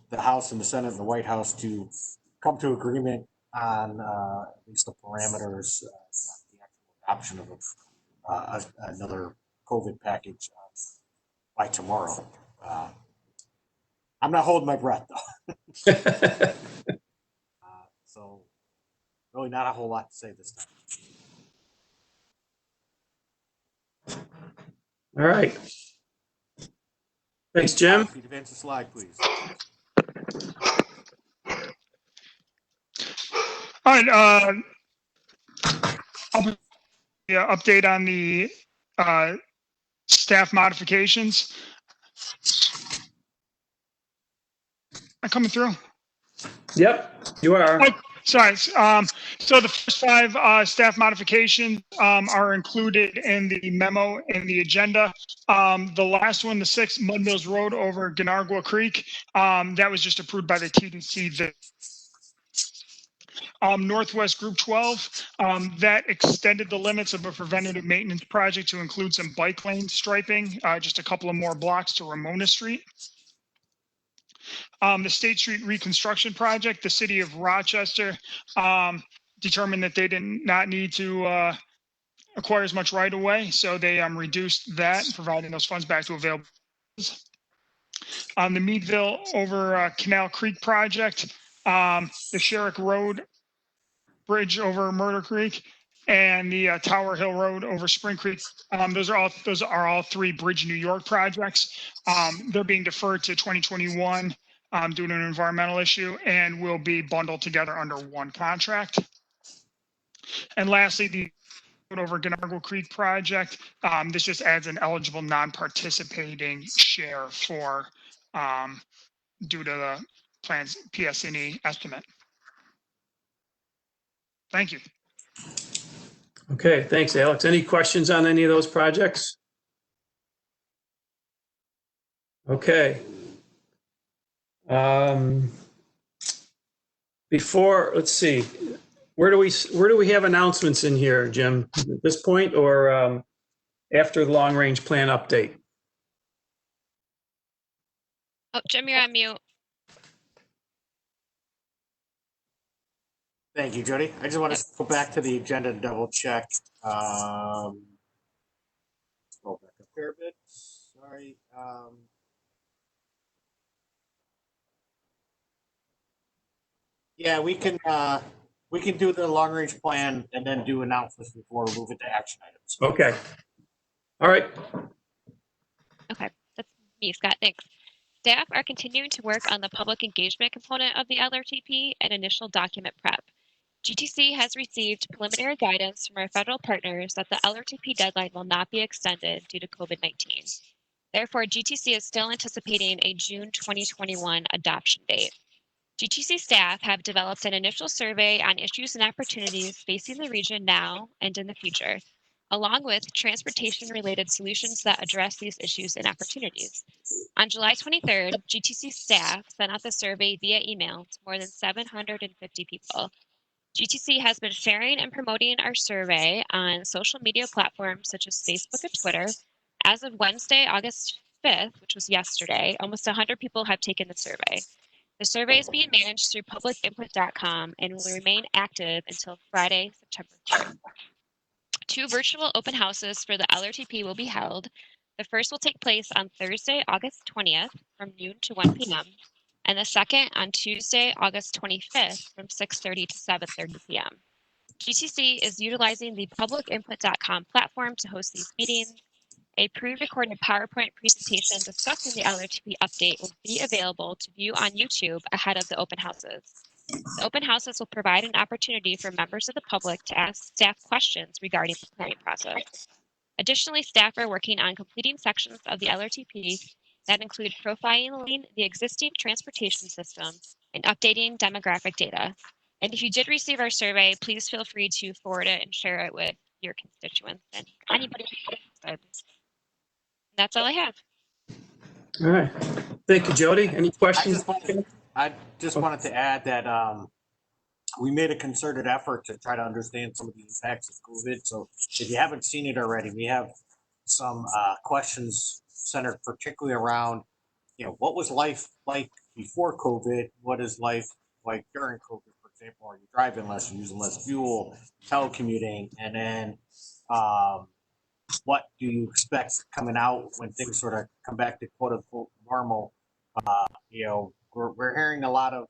the House and the Senate and the White House to come to agreement on at least the parameters, not the actual adoption of another COVID package by tomorrow. I'm not holding my breath though. So really not a whole lot to say this time. All right. Thanks, Jim. If you'd advance the slide, please. All right, update on the staff modifications. Am I coming through? Yep, you are. Sorry. So the first 5 staff modifications are included in the memo in the agenda. The last one, the 6 Mud Mills Road over Ganargua Creek, that was just approved by the TDC. Northwest Group 12, that extended the limits of a preventative maintenance project to include some bike lane striping, just a couple of more blocks to Ramona Street. The State Street reconstruction project, the city of Rochester determined that they did not need to acquire as much right of way, so they reduced that, providing those funds back to available. The Meadville over Canal Creek project, the Sherrick Road Bridge over Murder Creek, and the Tower Hill Road over Spring Creek. Those are all 3 Bridge New York projects. They're being deferred to 2021 due to an environmental issue and will be bundled together under one contract. And lastly, the over Ganargua Creek project. This just adds an eligible non-participating share for due to the plan's PS&E estimate. Thank you. Okay, thanks, Alex. Any questions on any of those projects? Okay. Let's see, where do we have announcements in here, Jim? At this point or after the long range plan update? Oh, Jim, you're on mute. Thank you, Jody. I just want to go back to the agenda and double check. Scroll back a fair bit. Sorry. Yeah, we can do the long range plan and then do announcements before we move into action items. Okay. All right. Okay, that's me, Scott. Thanks. Staff are continuing to work on the public engagement component of the LRTP and initial document prep. GTC has received preliminary guidance from our federal partners that the LRTP deadline will not be extended due to COVID-19. Therefore, GTC is still anticipating a June 2021 adoption date. GTC staff have developed an initial survey on issues and opportunities facing the region now and in the future, along with transportation-related solutions that address these issues and opportunities. On July 23rd, GTC staff sent out the survey via email to more than 750 people. GTC has been sharing and promoting our survey on social media platforms such as Facebook and Twitter. As of Wednesday, August 5th, which was yesterday, almost 100 people have taken the survey. The survey is being managed through publicinput.com and will remain active until Friday, September 3rd. 2 virtual open houses for the LRTP will be held. The first will take place on Thursday, August 20th from noon to 1 p.m. and the second on Tuesday, August 25th from 6:30 to 7:30 p.m. GTC is utilizing the publicinput.com platform to host these meetings. A pre-recorded PowerPoint presentation discussing the LRTP update will be available to view on YouTube ahead of the open houses. The open houses will provide an opportunity for members of the public to ask staff questions regarding the planning process. Additionally, staff are working on completing sections of the LRTP that include profiling the existing transportation system and updating demographic data. And if you did receive our survey, please feel free to forward it and share it with your constituents and anybody who's interested. That's all I have. All right. Thank you, Jody. Any questions? I just wanted to add that we made a concerted effort to try to understand some of the impacts of COVID. So if you haven't seen it already, we have some questions centered particularly around, what was life like before COVID? What is life like during COVID? For example, are you driving less, you're using less fuel, telecommuting, and then what do you expect coming out when things sort of come back to quote unquote normal? We're hearing a lot of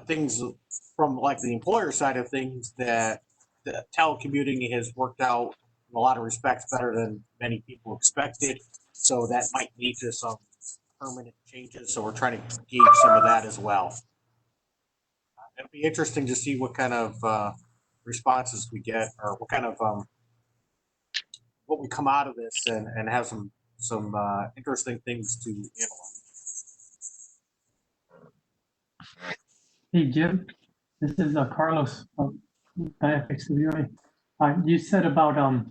things from like the employer side of things that the telecommuting has worked out in a lot of respects better than many people expected. So that might lead to some permanent changes. So we're trying to gauge some of that as well. It'll be interesting to see what kind of responses we get, or what kind of what we come out of this, and have some interesting things to analyze. Hey, Jim, this is Carlos from FXWA. You said about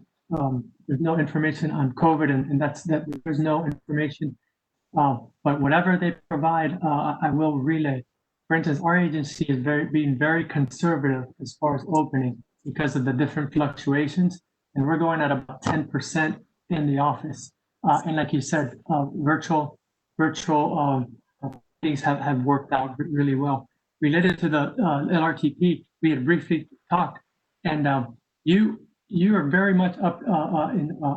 there's no information on COVID, and that's that there's no information. But whatever they provide, I will relay. For instance, our agency is being very conservative as far as opening because of the different fluctuations, and we're going at about 10% in the office. And like you said, virtual things have worked out really well. Related to the LRTP, we had briefly talked, and you are very much up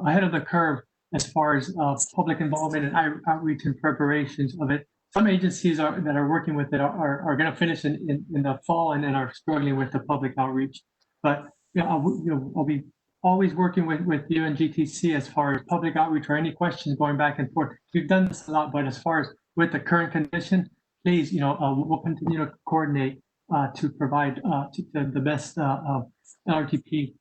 ahead of the curve as far as public involvement and outreach and preparations of it. Some agencies that are working with it are going to finish in the fall and then are struggling with the public outreach. But I'll be always working with you and GTC as far as public outreach or any questions going back and forth. We've done this a lot, but as far as with the current condition, please, we'll continue to coordinate to provide the best LRTP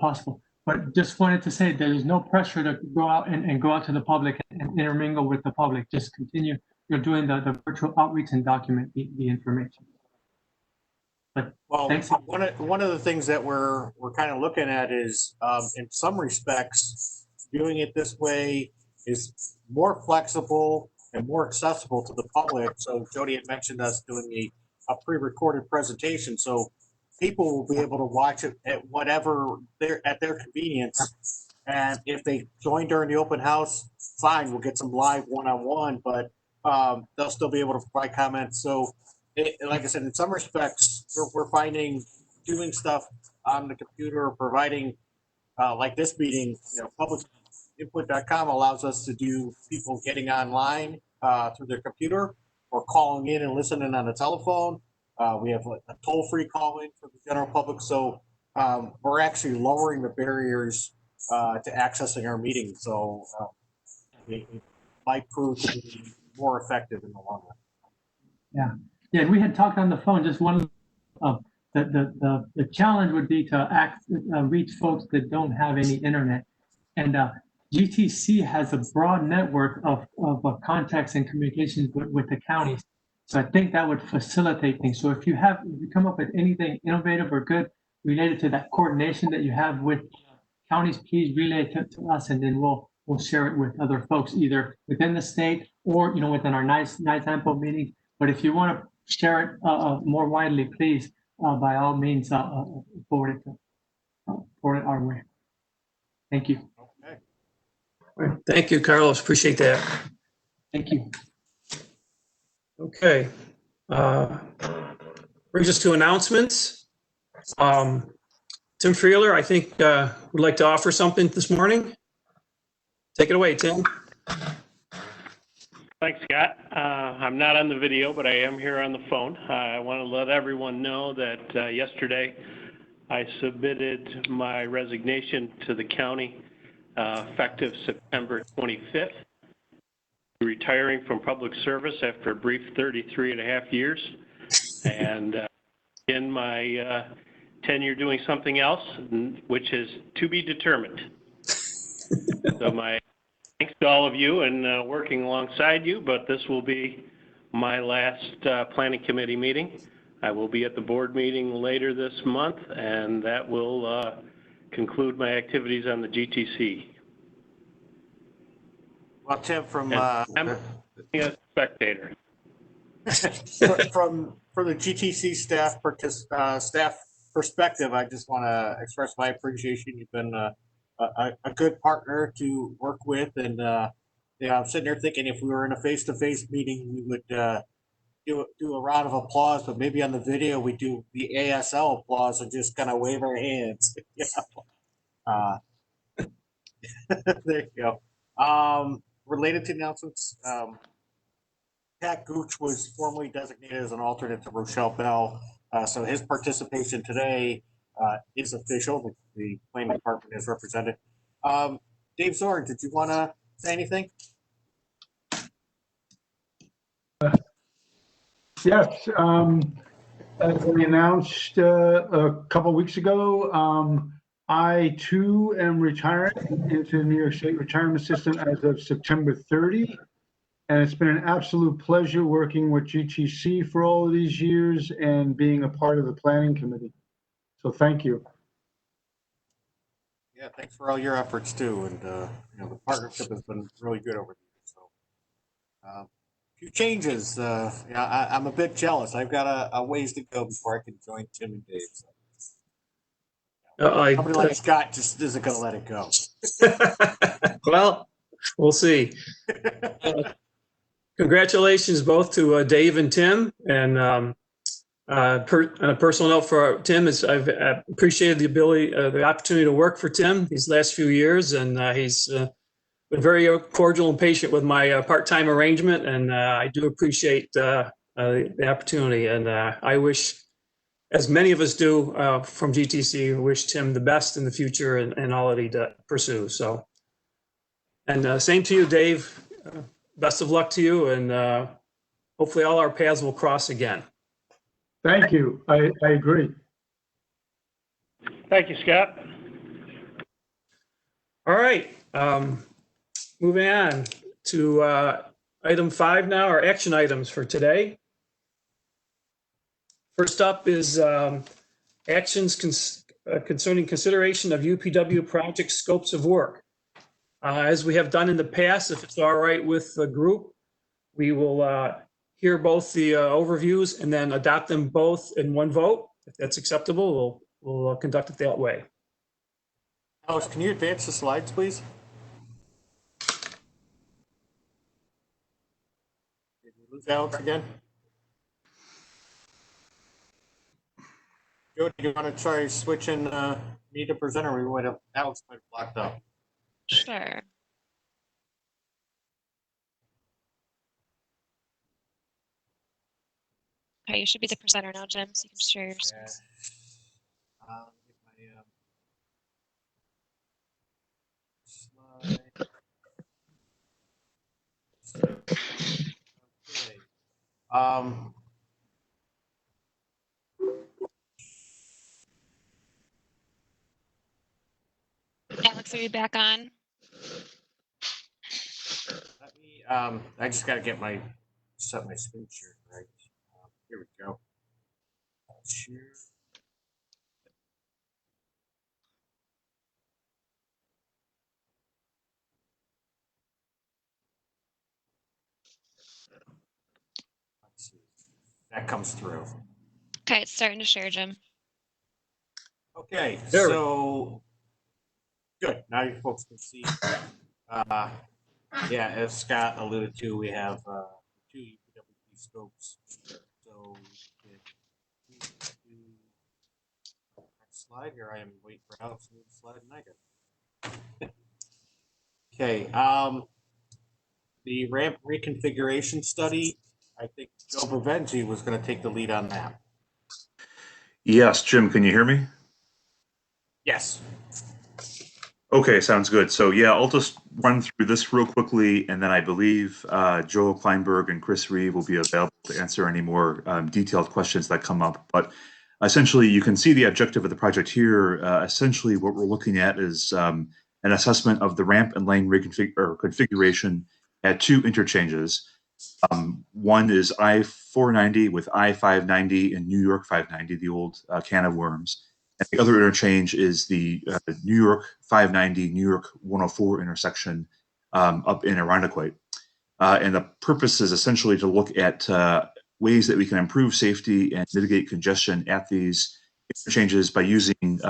possible. But just wanted to say there is no pressure to go out and go out to the public and intermingle with the public. Just continue doing the virtual outreach and document the information. But well, thanks. One of the things that we're kind of looking at is, in some respects, doing it this way is more flexible and more accessible to the public. So Jody had mentioned us doing a pre-recorded presentation, so people will be able to watch it at whatever at their convenience. And if they join during the open house, fine, we'll get some live one-on-one, but they'll still be able to provide comments. So, like I said, in some respects, we're finding doing stuff on the computer, providing like this meeting, publicinput.com allows us to do people getting online through their computer or calling in and listening on the telephone. We have a toll-free call-in for the general public. So we're actually lowering the barriers to accessing our meetings. So it might prove to be more effective in the long run. Yeah. And we had talked on the phone. Just one of the challenge would be to reach folks that don't have any internet. And GTC has a broad network of contacts and communications with the counties. So I think that would facilitate things. So if you come up with anything innovative or good related to that coordination that you have with counties, please relay it to us, and then we'll share it with other folks, either within the state or within our nice ample meeting. But if you want to share it more widely, please by all means forward it our way. Thank you. Okay. Thank you, Carlos. Appreciate that. Thank you. Okay. Brings us to announcements. Tim Freeler, I think, would like to offer something this morning. Take it away, Tim. Thanks, Scott. I'm not on the video, but I am here on the phone. I want to let everyone know that yesterday I submitted my resignation to the county effective September 25th. Retiring from public service after a brief 33 and a half years, and in my tenure doing something else, which is to be determined. So my thanks to all of you and working alongside you, but this will be my last planning committee meeting. I will be at the board meeting later this month, and that will conclude my activities on the GTC. Well, Tim, from I'm a spectator. from the GTC staff perspective, I just want to express my appreciation. You've been a good partner to work with, and I'm sitting there thinking if we were in a face-to-face meeting, we would do a round of applause, but maybe on the video we do the ASL applause and just kind of wave our hands. There you go. Related to announcements, Pat Gooch was formally designated as an alternate to Rochelle Bell, so his participation today is official. The planning department is represented. Dave Zorn, did you want to say anything? Yes, as we announced a couple of weeks ago, I too am retiring into the New York State retirement system as of September 30. And it's been an absolute pleasure working with GTC for all of these years and being a part of the planning committee. So thank you. Yeah, thanks for all your efforts too, and the partnership has been really good over the years. So, a few changes. I'm a bit jealous. I've got a ways to go before I can join Tim and Dave. So. Somebody like Scott just isn't going to let it go. Well, we'll see. Congratulations both to Dave and Tim. And on a personal note for Tim, I've appreciated the opportunity to work for Tim these last few years, and he's been very cordial and patient with my part-time arrangement, and I do appreciate the opportunity. And I wish, as many of us do from GTC, wish Tim the best in the future and all that he pursues. So, and same to you, Dave. Best of luck to you, and hopefully all our paths will cross again. Thank you. I agree. Thank you, Scott. All right. Moving on to item 5 now, our action items for today. First up is actions concerning consideration of UPW project scopes of work. As we have done in the past, if it's all right with the group, we will hear both the overviews and then adopt them both in one vote. If that's acceptable, we'll conduct it that way. Alex, can you advance the slides, please? Did we lose Alex again? Joe, do you want to try switching me to presenter? We might have Alex might have blocked up. Sure. Okay, you should be the presenter now, Jim, so you can share your screen. Alex, are you back on? Let me, I just got to get set my screen share right. Here we go. Share. Let's see. That comes through. Okay, it's starting to share, Jim. Okay, so good. Now you folks can see. Yeah, as Scott alluded to, we have 2 UPWP scopes. So we can do next slide here. I am waiting for Alex to move the slide, and I got. Okay. The ramp reconfiguration study. I think Joe Breventi was going to take the lead on that. Yes, Jim, can you hear me? Yes. Okay, sounds good. So yeah, I'll just run through this real quickly, and then I believe Joel Kleinberg and Chris Reeve will be available to answer any more detailed questions that come up. But essentially, you can see the objective of the project here. Essentially, what we're looking at is an assessment of the ramp and lane configuration at 2 interchanges. One is I-490 with I-590 and New York 590, the old can of worms. And the other interchange is the New York 590, New York 104 intersection up in Irondequoit. And the purpose is essentially to look at ways that we can improve safety and mitigate congestion at these interchanges by using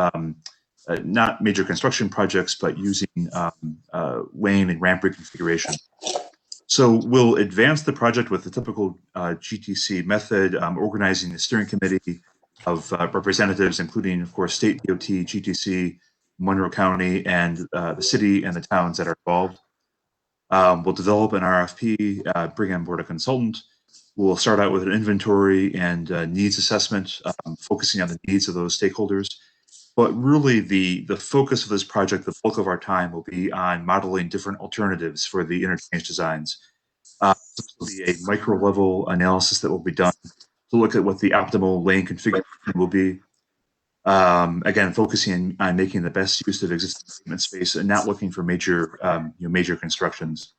not major construction projects, but using lane and ramp reconfiguration. So we'll advance the project with the typical GTC method, organizing the steering committee of representatives, including, of course, State DOT, GTC, Monroe County, and the city and the towns that are involved. We'll develop an RFP, bring on board a consultant. We'll start out with an inventory and needs assessment, focusing on the needs of those stakeholders. But really, the focus of this project, the bulk of our time, will be on modeling different alternatives for the interchange designs. This will be a micro-level analysis that will be done to look at what the optimal lane configuration will be. Again, focusing on making the best use of existing pavement space and not looking for major, major constructions.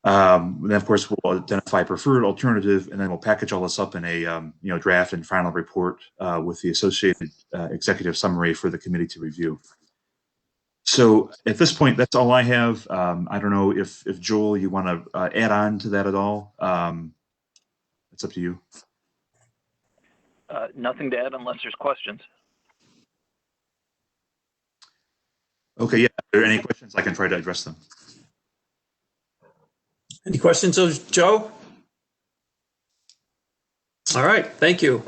Then of course we'll identify preferred alternative, and then we'll package all this up in a draft and final report with the associated executive summary for the committee to review. So at this point, that's all I have. I don't know if Joel, you want to add on to that at all. It's up to you. Nothing to add unless there's questions. Okay, yeah. Are there any questions? I can try to address them. Any questions of Joe? All right, thank you.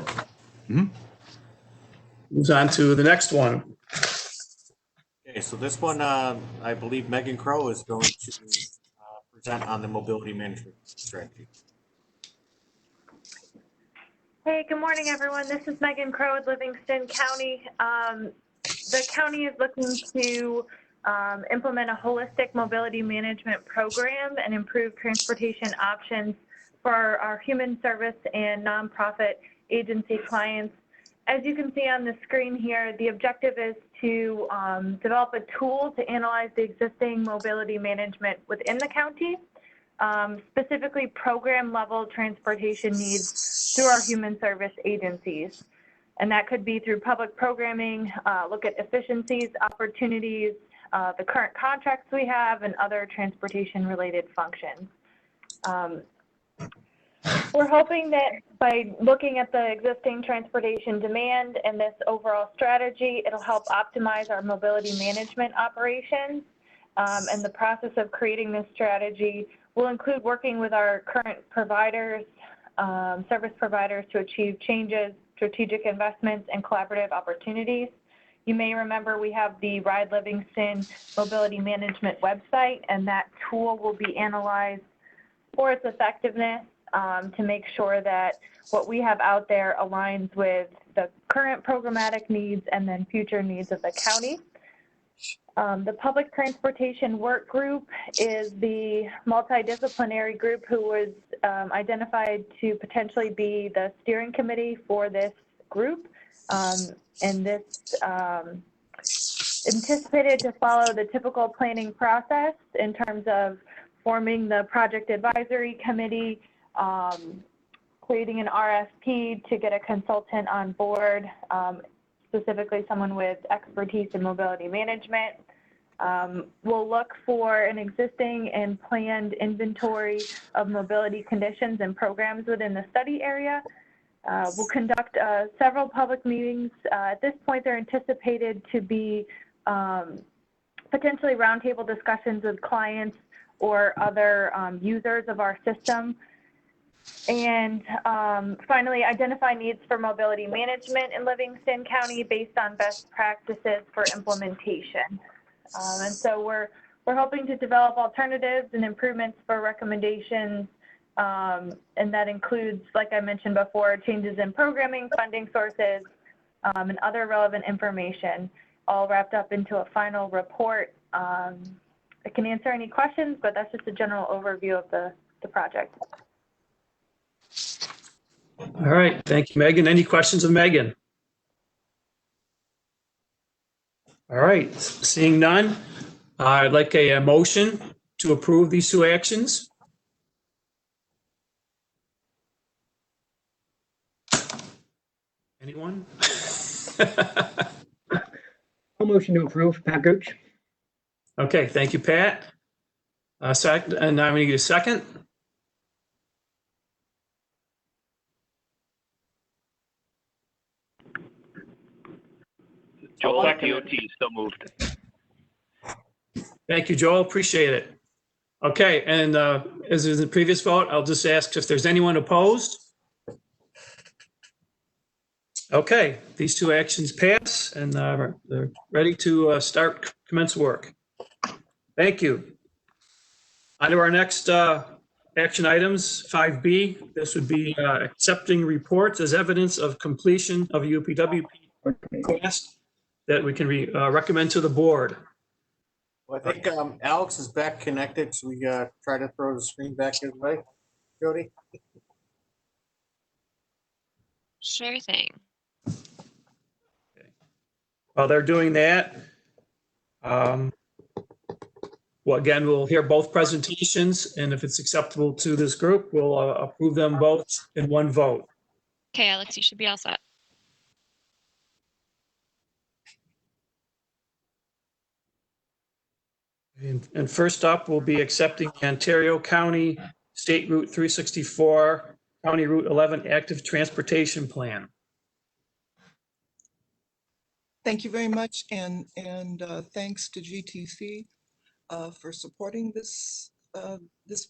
Moves on to the next one. Okay, so this one, I believe Megan Crow is going to present on the mobility management strategy. Hey, good morning, everyone. This is Megan Crow with Livingston County. The county is looking to implement a holistic mobility management program and improve transportation options for our human service and nonprofit agency clients. As you can see on the screen here, the objective is to develop a tool to analyze the existing mobility management within the county, specifically program level transportation needs through our human service agencies. And that could be through public programming, look at efficiencies, opportunities, the current contracts we have, and other transportation related functions. We're hoping that by looking at the existing transportation demand and this overall strategy, it'll help optimize our mobility management operations. And the process of creating this strategy will include working with our current providers, service providers to achieve changes, strategic investments, and collaborative opportunities. You may remember we have the Ride Livingston Mobility Management website, and that tool will be analyzed for its effectiveness to make sure that what we have out there aligns with the current programmatic needs and then future needs of the county. The Public Transportation Work Group is the multidisciplinary group who was identified to potentially be the steering committee for this group. And this anticipated to follow the typical planning process in terms of forming the project advisory committee, creating an RFP to get a consultant on board, specifically someone with expertise in mobility management. We'll look for an existing and planned inventory of mobility conditions and programs within the study area. We'll conduct several public meetings. At this point, they're anticipated to be potentially roundtable discussions with clients or other users of our system. And finally, identify needs for mobility management in Livingston County based on best practices for implementation. And so we're hoping to develop alternatives and improvements for recommendations. And that includes, like I mentioned before, changes in programming, funding sources, and other relevant information, all wrapped up into a final report. I can answer any questions, but that's just a general overview of the project. All right, thank you, Megan. Any questions of Megan? All right, seeing none, I'd like a motion to approve these two actions. Anyone? I'll motion to approve. Pat Gooch. Okay, thank you, Pat. Second, and I'm going to get a second. Joel, DOT, so moved. Thank you, Joel. Appreciate it. Okay, and as in the previous vote, I'll just ask if there's anyone opposed. Okay, these two actions pass, and they're ready to commence work. Thank you. On to our next action items, 5B. This would be accepting reports as evidence of completion of a UPWP request that we can recommend to the board. Well, I think Alex is back connected, so we try to throw the screen back his way. Jody? Sure thing. While they're doing that, Well, again, we'll hear both presentations, and if it's acceptable to this group, we'll approve them both in one vote. Okay, Alex, you should be all set. And first up, we'll be accepting the Ontario County State Route 364, County Route 11 Active Transportation Plan. Thank you very much, and thanks to GTC for supporting this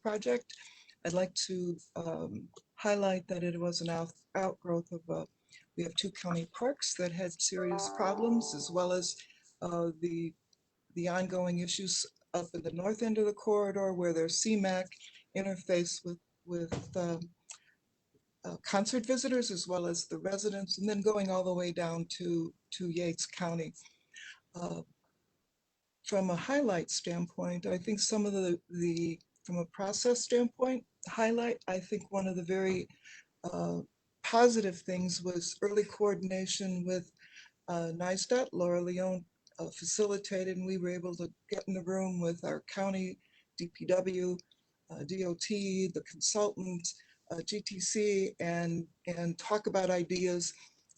project. I'd like to highlight that it was an outgrowth of we have 2 county parks that had serious problems, as well as the ongoing issues up in the north end of the corridor where their CMAQ interface with concert visitors as well as the residents, and then going all the way down to Yates County. From a highlight standpoint, I think some of from a process standpoint, I think one of the very positive things was early coordination with NISDOT. Laura Leone facilitated, and we were able to get in the room with our county, DPW, DOT, the consultant, GTC, and talk about ideas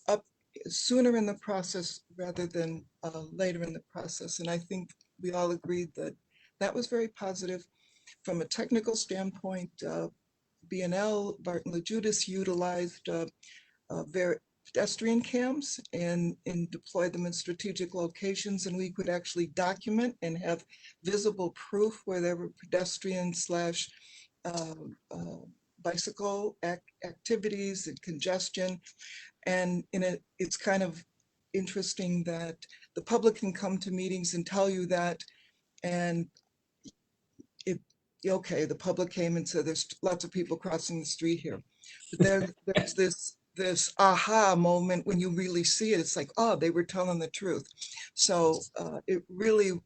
up sooner in the process rather than later in the process. And I think we all agreed that that was very positive. From a technical standpoint, BNL, Barton LaJudas utilized pedestrian cams and deploy them in strategic locations, and we could actually document and have visible proof where there were pedestrian slash bicycle activities and congestion. And it's kind of interesting that the public can come to meetings and tell you that, and okay, the public came and said there's lots of people crossing the street here, but there's this aha moment when you really see it. It's like, oh, they were telling the truth. So it really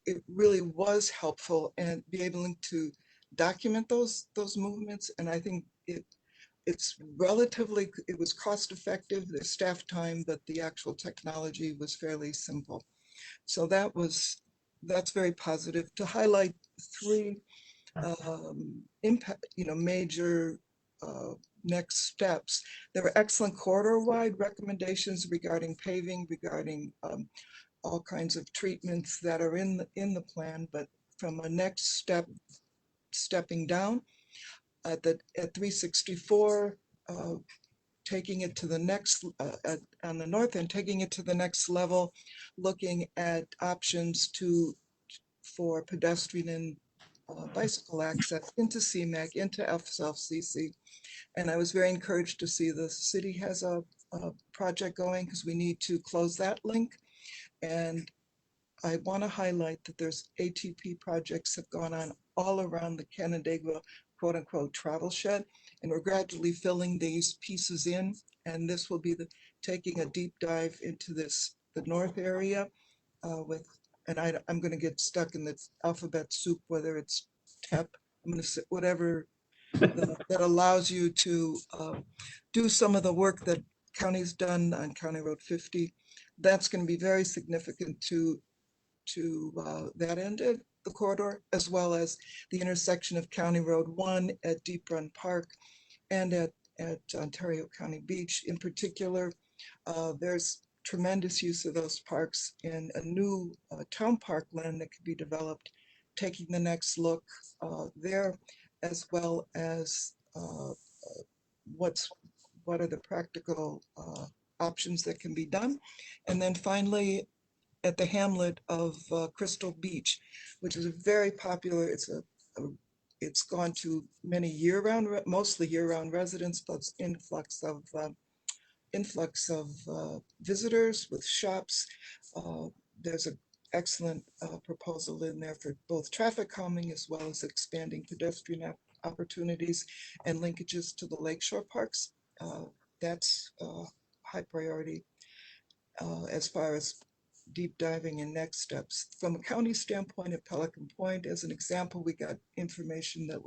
was helpful, and be able to document those movements. And I think it was cost effective, the staff time, but the actual technology was fairly simple. So that's very positive. To highlight 3 impact, major next steps. There were excellent corridor-wide recommendations regarding paving, regarding all kinds of treatments that are in the plan. But from a next stepping down at 364, taking it to the next on the north end, taking it to the next level, looking at options for pedestrian and bicycle access into CMAQ, into FCC. And I was very encouraged to see the city has a project going, because we need to close that link. And I want to highlight that there's ATP projects have gone on all around the Canandaigua quote unquote travel shed, and we're gradually filling these pieces in. And this will be taking a deep dive into the north area and I'm going to get stuck in the alphabet soup, whether it's TEP, I'm going to say whatever that allows you to do some of the work that county's done on County Road 50. That's going to be very significant to that end of the corridor, as well as the intersection of County Road 1 at Deep Run Park and at Ontario County Beach in particular. There's tremendous use of those parks in a new town park land that could be developed, taking the next look there, as well as what are the practical options that can be done. And then finally, at the hamlet of Crystal Beach, which is a very popular, it's gone to many mostly year-round residents, but influx of visitors with shops. There's an excellent proposal in there for both traffic calming as well as expanding pedestrian opportunities and linkages to the lakeshore parks. That's high priority as far as deep diving and next steps. From a county standpoint at Pelican Point, as an example, we got information that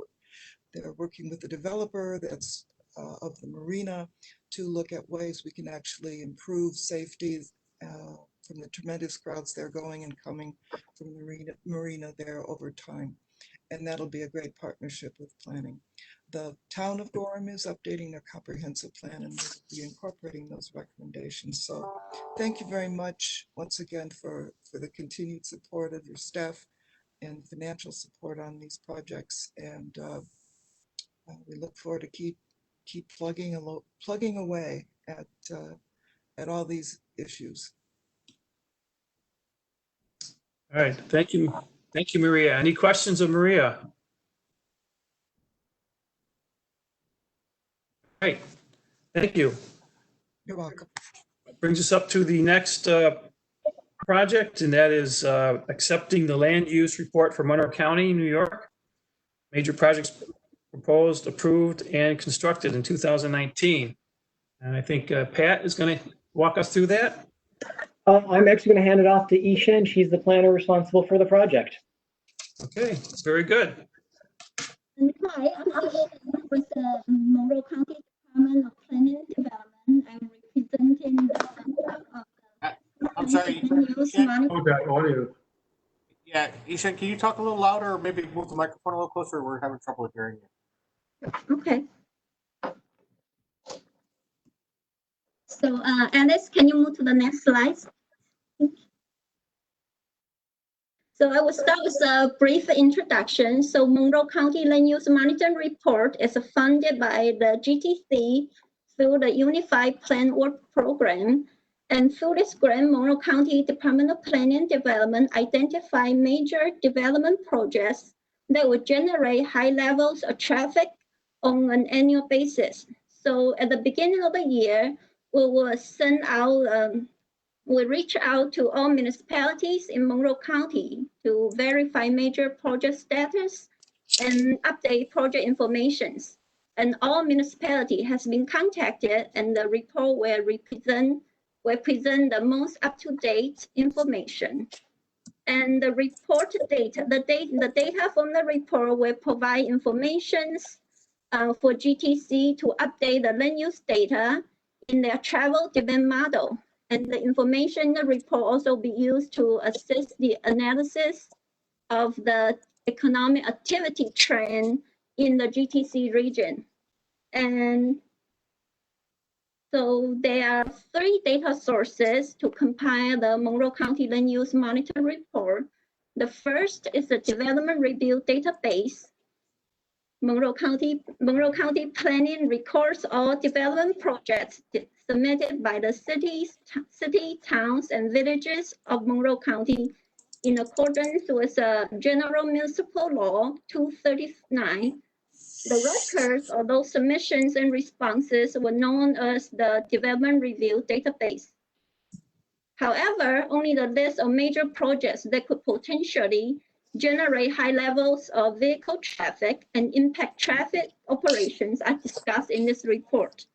they're working with the developer that's of the marina to look at ways we can actually improve safety from the tremendous crowds that are going and coming from the marina there over time. and that'll be a great partnership with planning. The town of Gorham is updating their comprehensive plan and will be incorporating those recommendations. So thank you very much once again for the continued support of your staff and financial support on these projects. And we look forward to keep plugging away at all these issues. All right, thank you. Thank you, Maria. Any questions of Maria? Great, thank you. You're welcome. Brings us up to the next project, and that is accepting the land use report for Monroe County, New York. Major projects proposed, approved, and constructed in 2019. And I think Pat is going to walk us through that. I'm actually going to hand it off to Ishan. She's the planner responsible for the project. Okay, very good. Hi, I'm Ishan with the Monroe County Department of Planning and Development. I'm representing the I'm sorry. Oh, that audio. Yeah, Ishan, can you talk a little louder or maybe move the microphone a little closer? We're having trouble hearing you. Okay. So, Alice, can you move to the next slide? So I will start with a brief introduction. So Monroe County Land Use Monitoring Report is funded by the GTC through the Unified Plan Work Program. And through this grant, Monroe County Department of Planning and Development identify major development projects that will generate high levels of traffic on an annual basis. So at the beginning of the year, we will send out, we reach out to all municipalities in Monroe County to verify major project status and update project informations. And all municipality has been contacted, and the report will present the most up-to-date information. And the report data, the data from the report will provide information for GTC to update the land use data in their travel demand model. And the information in the report also be used to assist the analysis of the economic activity trend in the GTC region. And so there are 3 data sources to compile the Monroe County Land Use Monitoring Report. The first is the Development Review Database. Monroe County Planning records all development projects submitted by the city, towns, and villages of Monroe County in accordance with General Municipal Law 239. The records of those submissions and responses were known as the Development Review Database. However, only the list of major projects that could potentially generate high levels of vehicle traffic and impact traffic operations are discussed in this report.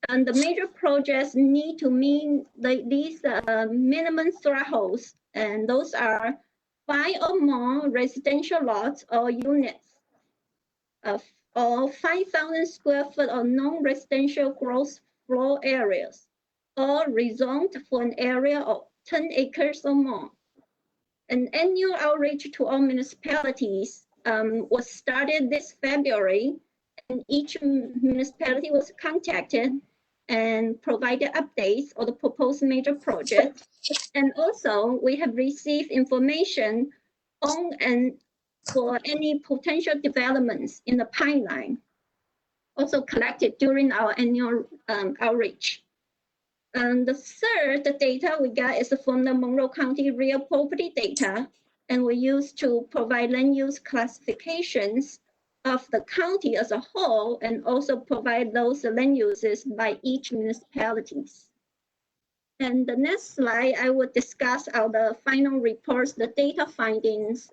And the major projects need to meet these minimum thresholds, and those are 5 or more residential lots or units, or 5,000 square foot of non-residential gross floor areas, or rezoned for an area of 10 acres or more. An annual outreach to all municipalities was started this February, and each municipality was contacted and provided updates on the proposed major project. And also, we have received information on and for any potential developments in the pipeline, also collected during our annual outreach. And the third data we got is from the Monroe County real property data, and we use to provide land use classifications of the county as a whole, and also provide those land uses by each municipalities. And the next slide, I will discuss the final reports, the data findings.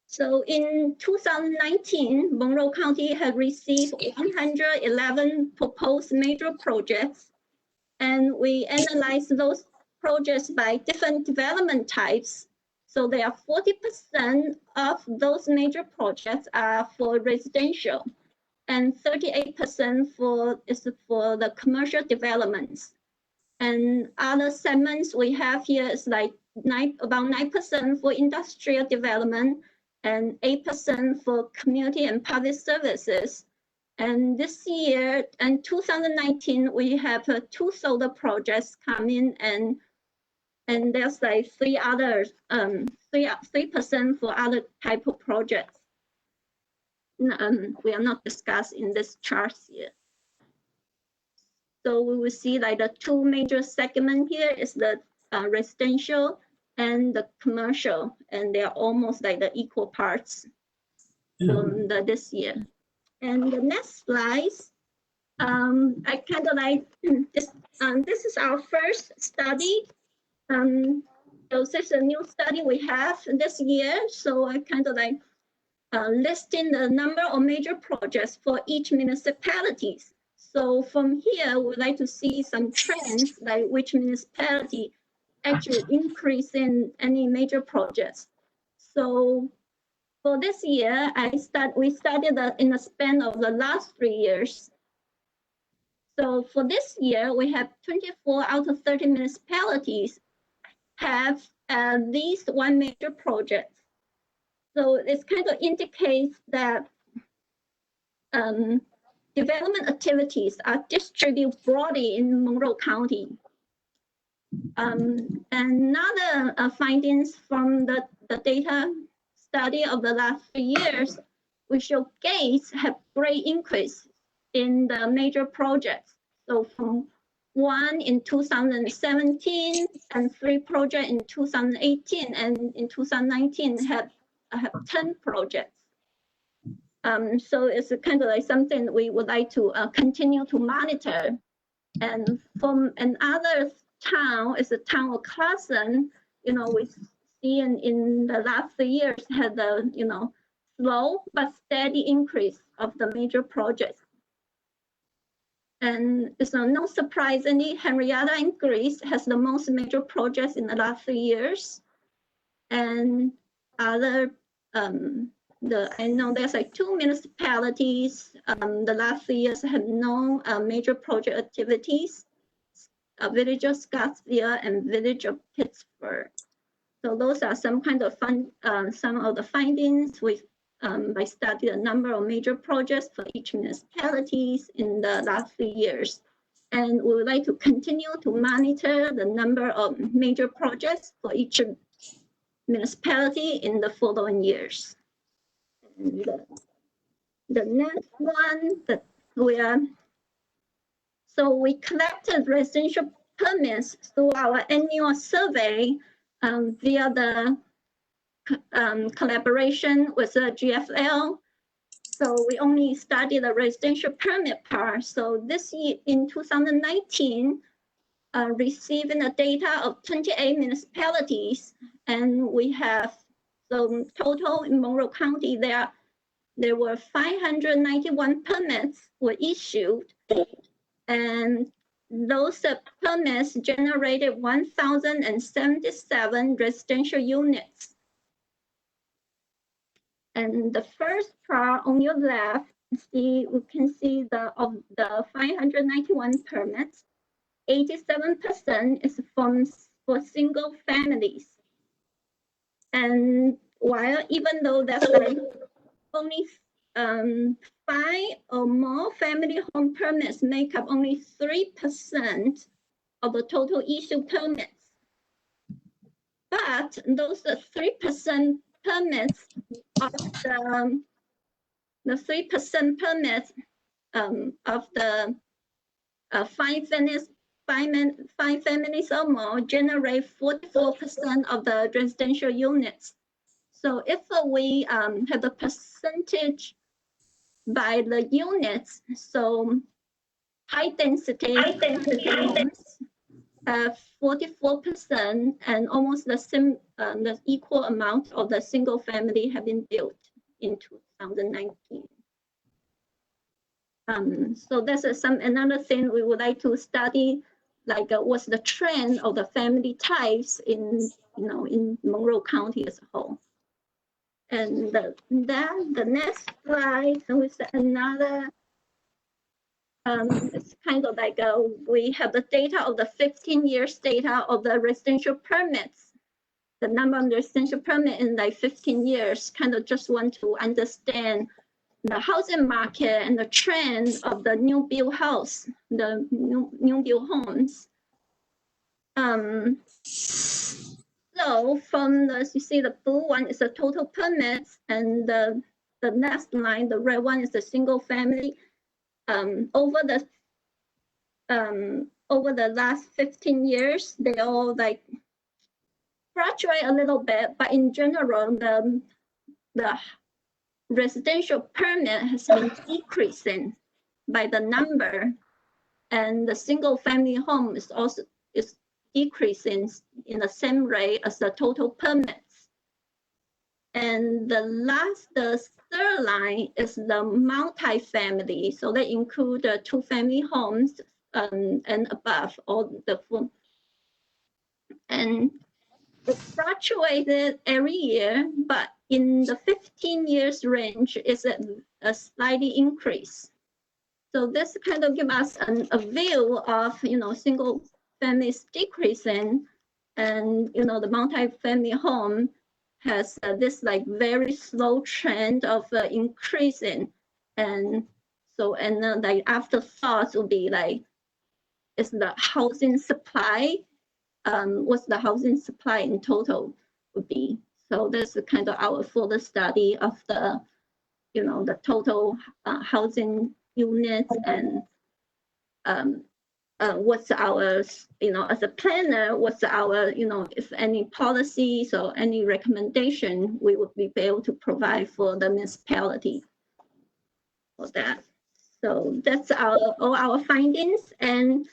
So in 2019, Monroe County had received 111 proposed major projects, and we analyzed those projects by different development types. So there are 40% of those major projects are for residential, and 38% is for the commercial developments. And other segments we have here is like about 9% for industrial development and 8% for community and public services. And this year, and 2019, we have 2 solar projects coming, and there's like 3% for other type of projects. We are not discussed in this chart here. So we will see like the 2 major segments here is the residential and the commercial, and they are almost like the equal parts from this year. And the next slide, I kind of like this. This is our first study. So this is a new study we have this year. So I kind of like listing the number of major projects for each municipalities. So from here, we'd like to see some trends, like which municipality actually increase in any major projects. So for this year, we studied in the span of the last 3 years. So for this year, we have 24 out of 30 municipalities have at least 1 major project. So this kind of indicates that development activities are distributed broadly in Monroe County. Another findings from the data study of the last 3 years, we show gains have great increase in the major projects. So from 1 in 2017 and 3 projects in 2018, and in 2019 have 10 projects. So it's kind of like something we would like to continue to monitor. And from another town, is the town of Carson, we see in the last 3 years had a slow but steady increase of the major projects. And it's no surprisingly, Henrietta and Greece has the most major projects in the last 3 years. And other, I know there's like 2 municipalities the last 3 years have no major project activities, Village of Scottsville and Village of Pittsburgh. So those are some kind of some of the findings by studying the number of major projects for each municipalities in the last 3 years. And we would like to continue to monitor the number of major projects for each municipality in the following years. And the next one that we collected residential permits through our annual survey via the collaboration with the GFL. So we only studied the residential permit part. So this year in 2019, receiving the data of 28 municipalities, and we have total in Monroe County there were 591 permits were issued, and those permits generated 1,077 residential units. And the first chart on your left, we can see of the 591 permits, 87% is for single families. And while even though that's like only 5 or more family home permits make up only 3% of the total issued permits. But those 3% permits of the 3% permits of the 5 families or more generate 44% of the residential units. So if we have the percentage by the units, so high density homes have 44%, and almost the equal amount of the single family have been built in 2019. So that's another thing we would like to study, like what's the trend of the family types in Monroe County as a whole. And then the next slide is another. It's kind of like we have the data of the 15 years data of the residential permits the number of residential permit in like 15 years, kind of just want to understand the housing market and the trend of the new build house, the new build homes. So from the, you see the blue one is the total permits, and the next line, the red one, is the single family. Over the last 15 years, they all like fluctuate a little bit, but in general, the residential permit has been decreasing by the number, and the single family home is also decreasing in the same rate as the total permits. And the third line is the multi-family. So they include the 2-family homes and above all the full. And it fluctuated every year, but in the 15 years range is a slightly increase. So this kind of gives us a view of, single families decreasing, and, the multi-family home has this like very slow trend of increasing. And so, and then like afterthoughts would be like, is the housing supply, what's the housing supply in total would be. So this is kind of our further study of the, the total housing units, and what's our, as a planner, what's our, if any policies or any recommendation we would be able to provide for the municipality for that. So that's all our findings. And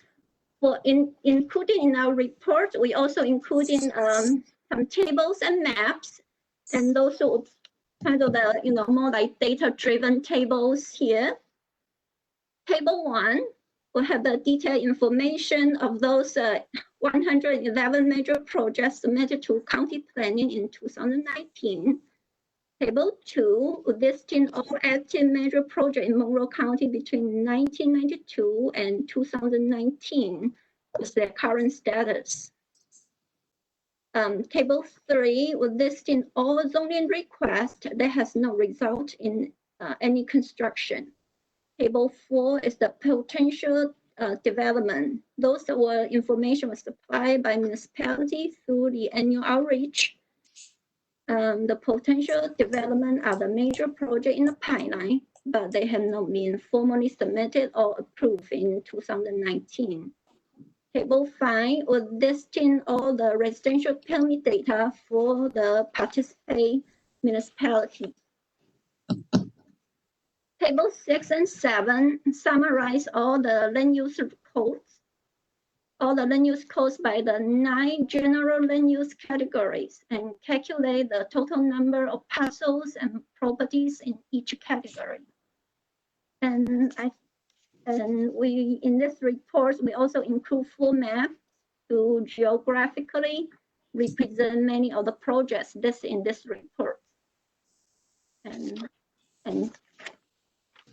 for including in our report, we also including some tables and maps, and those are kind of the, more like data-driven tables here. Table 1 will have the detailed information of those 111 major projects submitted to county planning in 2019. Table 2 listing all active major projects in Monroe County between 1992 and 2019 with their current status. Table 3 will listing all zoning requests that has no result in any construction. Table 4 is the potential development. Those were information was supplied by municipality through the annual outreach. The potential development are the major project in the pipeline, but they have not been formally submitted or approved in 2019. Table 5 was listing all the residential permit data for the participating municipality. Table 6 and 7 summarize all the land use codes, by the 9 general land use categories, and calculate the total number of parcels and properties in each category. And we, in this report, we also include full map to geographically represent many of the projects listed in this report. And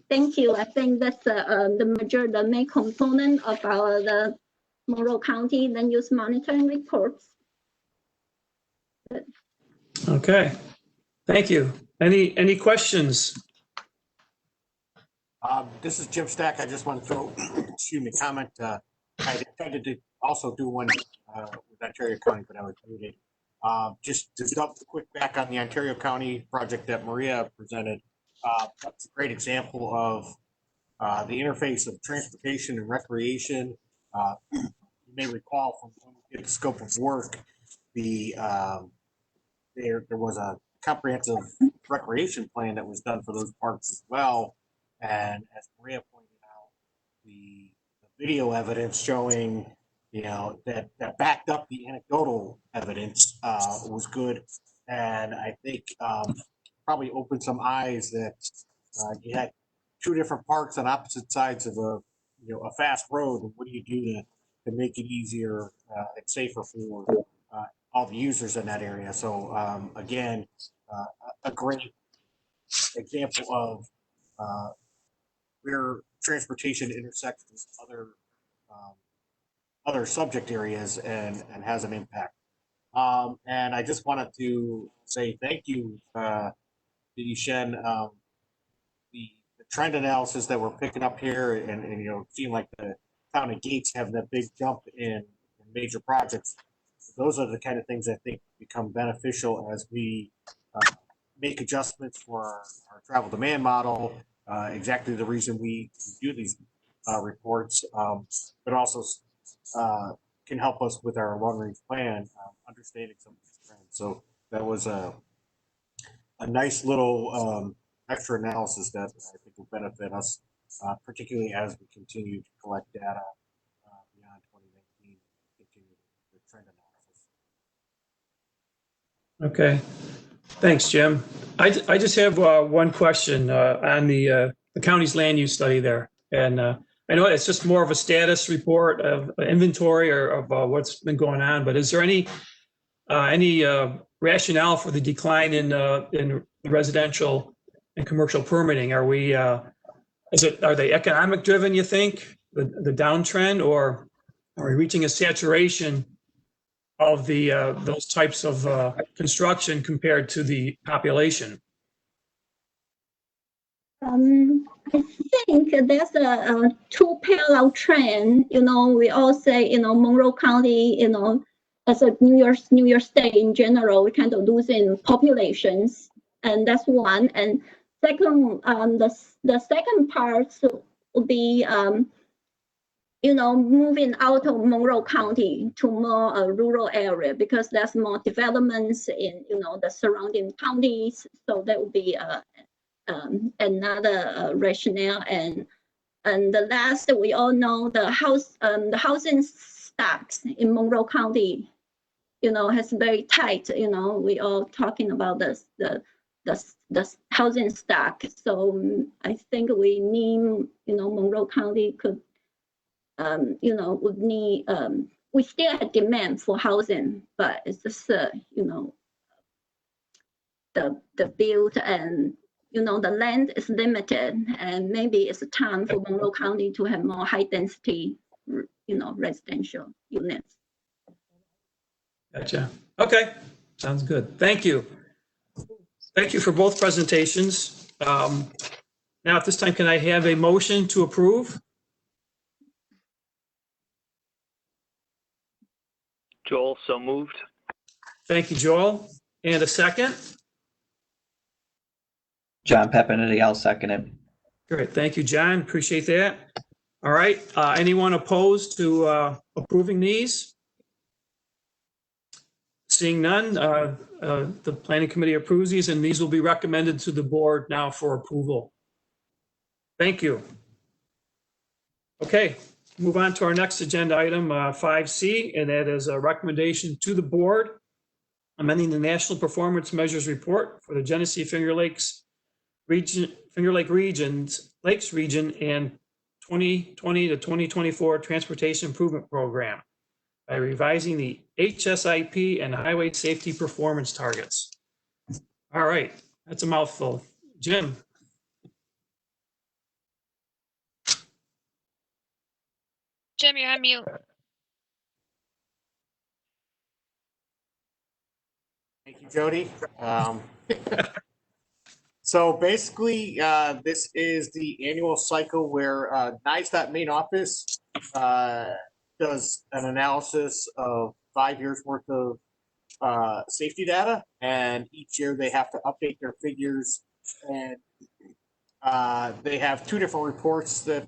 thank you. I think that's the main component of the Monroe County Land Use Monitoring reports. Okay, thank you. Any questions? This is Jim Stack. I just want to throw, comment. I intended to also do one with Ontario County, but I was muted. Just to double quick back on the Ontario County project that Maria presented. That's a great example of the interface of transportation and recreation. You may recall from when we did the scope of work, there was a comprehensive recreation plan that was done for those parks as well. And as Maria pointed out, the video evidence showing, that backed up the anecdotal evidence was good. And I think probably opened some eyes that you had 2 different parks on opposite sides of a fast road. And what do you do to make it easier and safer for all the users in that area? So again, a great example of where transportation intersects with other subject areas and has an impact. And I just wanted to say thank you, to Yishen. The trend analysis that we're picking up here, and you know, seeing like the town of Gates having that big jump in major projects. Those are the kind of things I think become beneficial as we make adjustments for our travel demand model. Exactly the reason we do these reports, but also can help us with our long range plan, understanding some of these trends. So that was a nice little extra analysis that I think will benefit us, particularly as we continue to collect data beyond 2019, continue the trend analysis. Okay, thanks, Jim. I just have one question on the county's land use study there. And I know it's just more of a status report of inventory or of what's been going on, but is there any rationale for the decline in residential and commercial permitting? Are we, are they economic driven, you think, the downtrend, or are we reaching a saturation of the those types of construction compared to the population? I think there's a two parallel trend. You know, we all say, you know, Monroe County, you know, as a New York State in general, we kind of losing populations, and that's one. And second, the second part would be, you know, moving out of Monroe County to more rural area, because there's more developments in, you know, the surrounding counties. So that would be another rationale. And the last, we all know the housing stocks in Monroe County, you know, has very tight. You know, we all talking about the housing stock. So I think we need, you know, Monroe County could, you know, would need. We still have demand for housing, but it's just, you know, the build and, you know, the land is limited, and maybe it's time for Monroe County to have more high density, you know, residential units. Gotcha. Okay, sounds good. Thank you. Thank you for both presentations. Now at this time, can I have a motion to approve? Joel, so moved. Thank you, Joel. And a second? John Pepinelli, I'll second it. Great, thank you, John. Appreciate that. All right, anyone opposed to approving these? Seeing none, the planning committee approves these, and these will be recommended to the board now for approval. Thank you. Okay, move on to our next agenda item, 5C, and that is a recommendation to the board amending the National Performance Measures Report for the Genesee Finger Lakes region, Lakes region, and 2020 to 2024 Transportation Improvement Program by revising the HSIP and highway safety performance targets. All right, that's a mouthful. Jim. Jim, you're on mute. Thank you, Jody. So basically, this is the annual cycle where NISDOT main office does an analysis of 5 years worth of safety data, and each year they have to update their figures, and they have two different reports that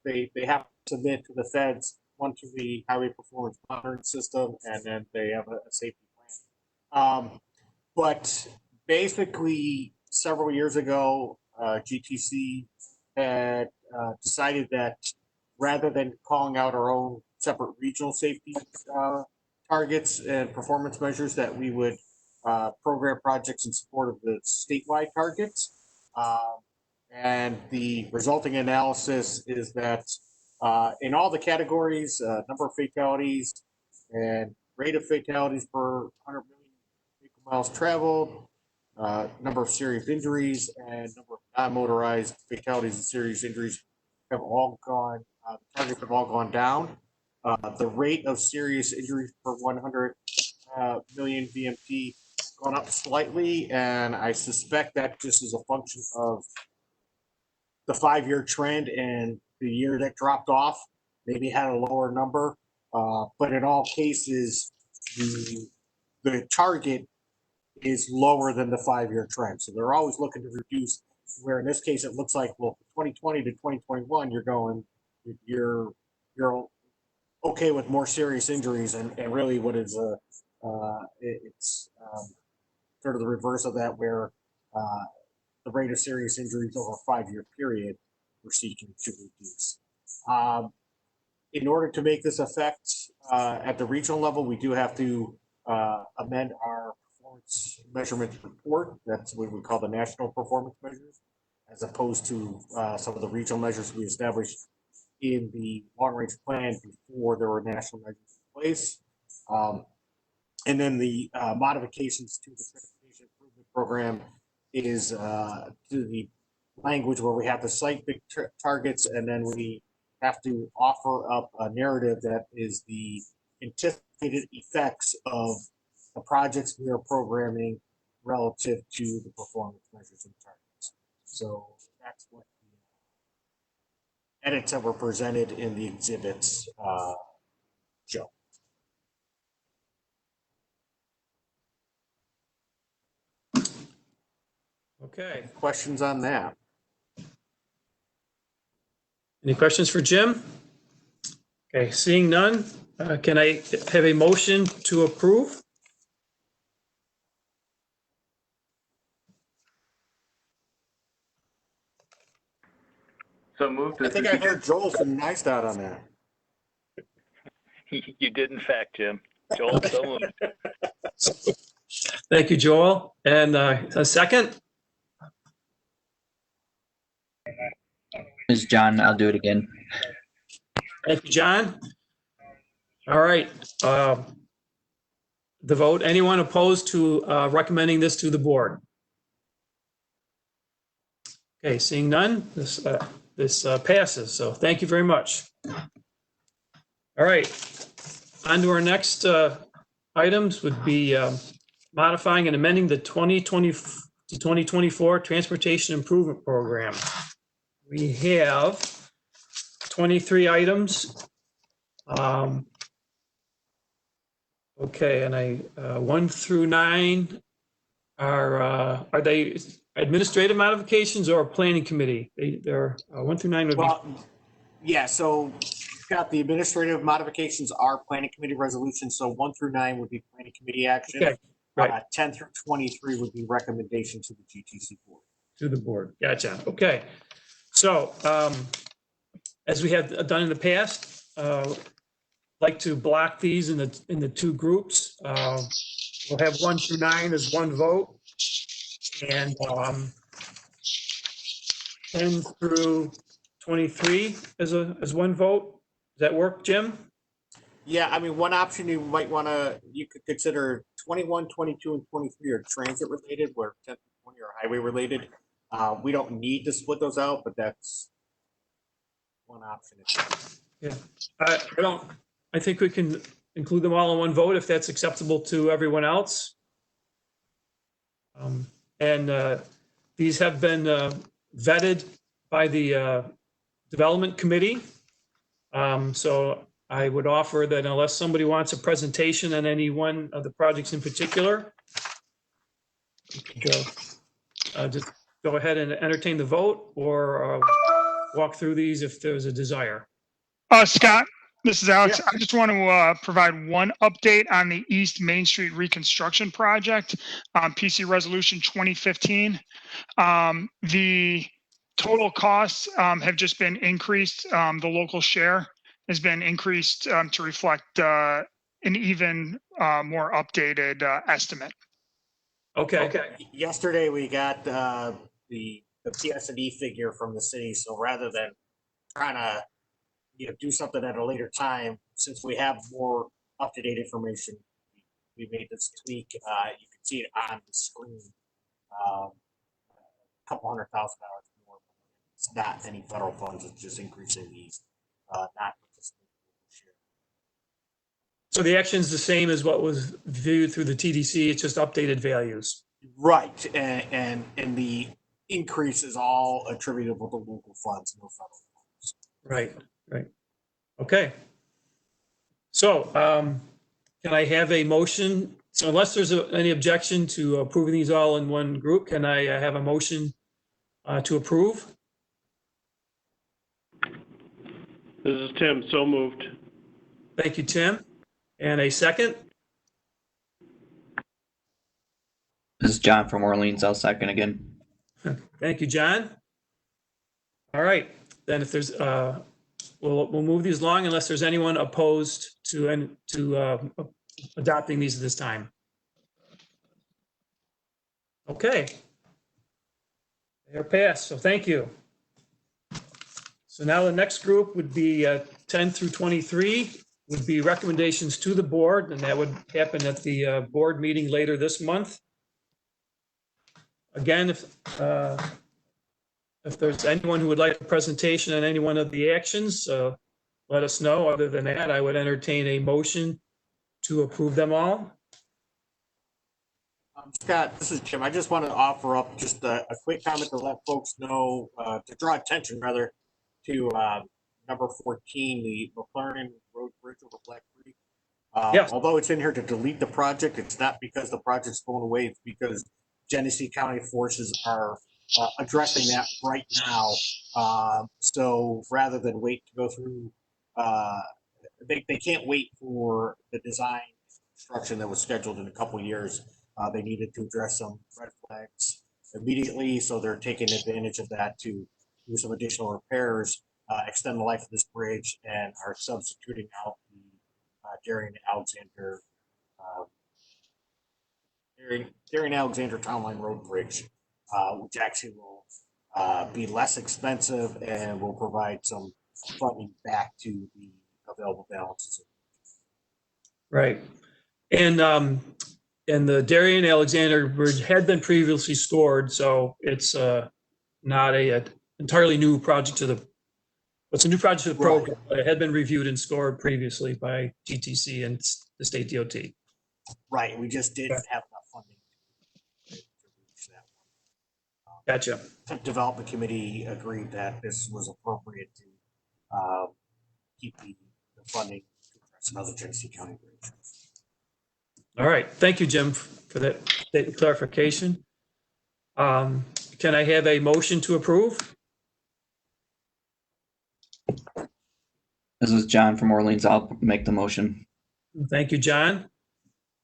they have to submit to the feds, one to the Highway Performance Monitoring System, and then they have a safety plan. But basically, several years ago, GTC had decided that rather than calling out our own separate regional safety targets and performance measures, that we would program projects in support of the statewide targets. And the resulting analysis is that in all the categories, number of fatalities and rate of fatalities per 100 million vehicle miles traveled, number of serious injuries, and number of non-motorized fatalities and serious injuries have all gone, the targets have all gone down. The rate of serious injuries per 100 million VMT gone up slightly, and I suspect that just is a function of the 5-year trend, and the year that dropped off maybe had a lower number. But in all cases, the target is lower than the 5-year trend. So they're always looking to reduce, where in this case, it looks like, well, 2020 to 2021, you're okay with more serious injuries, and really what is it's sort of the reverse of that, where the rate of serious injuries over a 5-year period we're seeking to reduce. In order to make this effect at the regional level, we do have to amend our performance measurement report. That's what we call the national performance measures, as opposed to some of the regional measures we established in the long-range plan before there were national measures in place. And then the modifications to the transportation improvement program is to the language where we have to cite big targets, and then we have to offer up a narrative that is the anticipated effects of the projects we are programming relative to the performance measures and targets. So that's what the edits that were presented in the exhibits show. Okay. Questions on that? Any questions for Jim? Okay, seeing none, can I have a motion to approve? So moved. I think I heard Joel from NISTOD on that. You did, in fact, Jim. Joel, so moved. Thank you, Joel. And a second? This is John. I'll do it again. Thank you, John. All right. The vote, anyone opposed to recommending this to the board? Okay, seeing none, this passes. So thank you very much. All right. On to our next items would be modifying and amending the 2020 to 2024 Transportation Improvement Program. We have 23 items. Okay, and 1 through 9 are they administrative modifications or planning committee? They're 1 through 9 would be. Yeah, so you've got the administrative modifications are planning committee resolutions. So 1 through 9 would be planning committee action. Okay, right. 10 through 23 would be recommendation to the GTC board. To the board. Gotcha. Okay. So as we have done in the past, like to block these in the two groups. We'll have 1 through 9 as one vote, and 10 through 23 as one vote. Does that work, Jim? Yeah, I mean, one option you could consider 21, 22, and 23 are transit related, where 10 through 20 are highway related. We don't need to split those out, but that's one option. Yeah, I think we can include them all in one vote if that's acceptable to everyone else. And these have been vetted by the development committee. So I would offer that unless somebody wants a presentation on any one of the projects in particular, just go ahead and entertain the vote, or walk through these if there's a desire. Scott, this is Alex. Yeah. I just want to provide one update on the East Main Street reconstruction project, PC Resolution 2015. The total costs have just been increased. The local share has been increased to reflect an even more updated estimate. Okay. Yesterday we got the PS&E figure from the city, so rather than trying to do something at a later time, since we have more up-to-date information, we made this tweak. You can see it on the screen. A couple $100,000 more. It's not any federal funds. It's just increasing the not participating share. So the action's the same as what was viewed through the TDC, it's just updated values. Right, and the increase is all attributable to local funds, no federal funds. Right, right. Okay. So, can I have a motion? So unless there's any objection to approving these all in one group, can I have a motion to approve? This is Tim, so moved. Thank you, Tim. And a second? This is John from Orleans. I'll second again. Thank you, John. All right, then if there's, we'll move these along unless there's anyone opposed to adopting these at this time. Okay. They're passed, so thank you. So now the next group would be 10 through 23 would be recommendations to the board, and that would happen at the board meeting later this month. Again, if there's anyone who would like a presentation on any one of the actions, let us know. Other than that, I would entertain a motion to approve them all. Scott, this is Jim. I just want to offer up just a quick comment to let folks know, to draw attention rather to number 14, the McLaren Road Bridge over Black Creek. Yes. Although it's in here to delete the project, it's not because the project's going away. It's because Genesee County forces are addressing that right now. So rather than wait to go through, they can't wait for the design construction that was scheduled in a couple of years. They needed to address some red flags immediately, so they're taking advantage of that to do some additional repairs, extend the life of this bridge, and are substituting out the Darien Alexander Town Line Road Bridge, which actually will be less expensive and will provide some funding back to the available balances. Right. And the Darien Alexander Bridge had been previously scored, so it's not a entirely new project to the, it's a new project to the program, but it had been reviewed and scored previously by GTC and the state DOT. Right, we just didn't have enough funding to reach that one. Gotcha. The development committee agreed that this was appropriate to keep the funding to address another Genesee County bridge. All right, thank you, Jim, for that statement clarification. Can I have a motion to approve? This is John from Orleans. I'll make the motion. Thank you, John.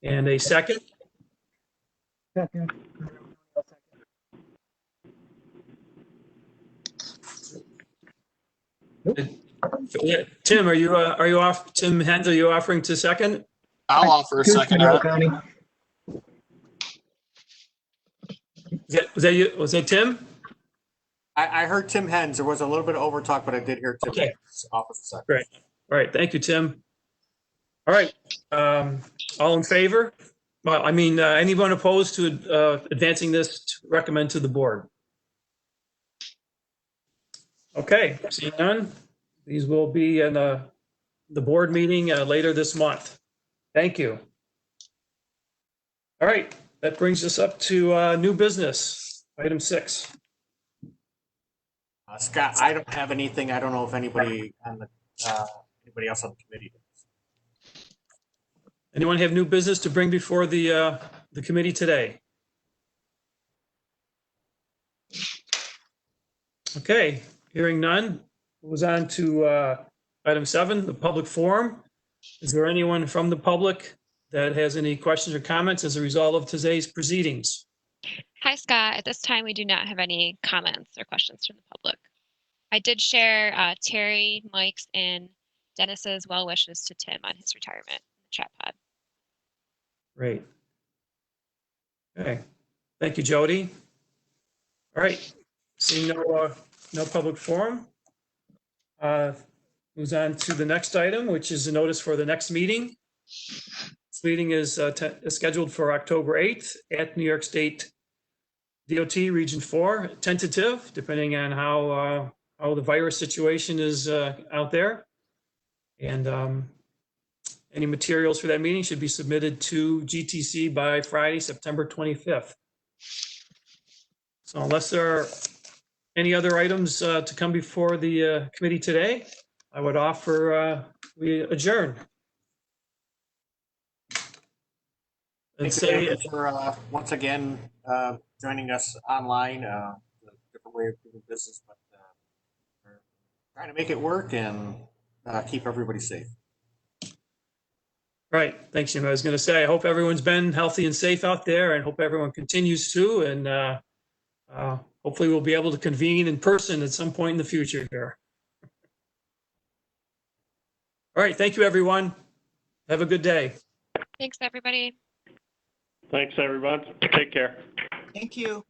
And a second? Second. Tim, are you off? Tim Hens, are you offering to second? I'll offer a second. Was that you? Was that Tim? I heard Tim Hens. There was a little bit of overtalk, but I did hear Tim Hens offer a second. Great. All right. Thank you, Tim. All right. All in favor? Well, I mean, anyone opposed to advancing this to recommend to the board? Okay. Seeing none, these will be in the board meeting later this month. Thank you. All right. That brings us up to new business, item 6. Scott, I don't have anything. I don't know if anybody on the anybody else on the committee does. Anyone have new business to bring before the committee today? Okay, hearing none, moves on to item 7, the public forum. Is there anyone from the public that has any questions or comments as a result of today's proceedings? Hi, Scott. At this time, we do not have any comments or questions from the public. I did share Terry, Mike's, and Dennis's well wishes to Tim on his retirement in the chat pod. Great. Okay. Thank you, Jody. All right. Seeing no public forum, moves on to the next item, which is a notice for the next meeting. This meeting is scheduled for October 8th at New York State DOT Region 4, tentative, depending on how the virus situation is out there. And Any materials for that meeting should be submitted to GTC by Friday, September 25th. So unless there are any other items to come before the committee today, I would offer we adjourn. And Thank you say, for once again joining us online. A different way of doing business, but we're trying to make it work and keep everybody safe. right, thanks, Jim. I was going to say, I hope everyone's been healthy and safe out there, and hope everyone continues to. And hopefully, we'll be able to convene in person at some point in the future here. All right, thank you, everyone. Have a good day. Thanks, everybody. Thanks, everyone. Take care. Thank you.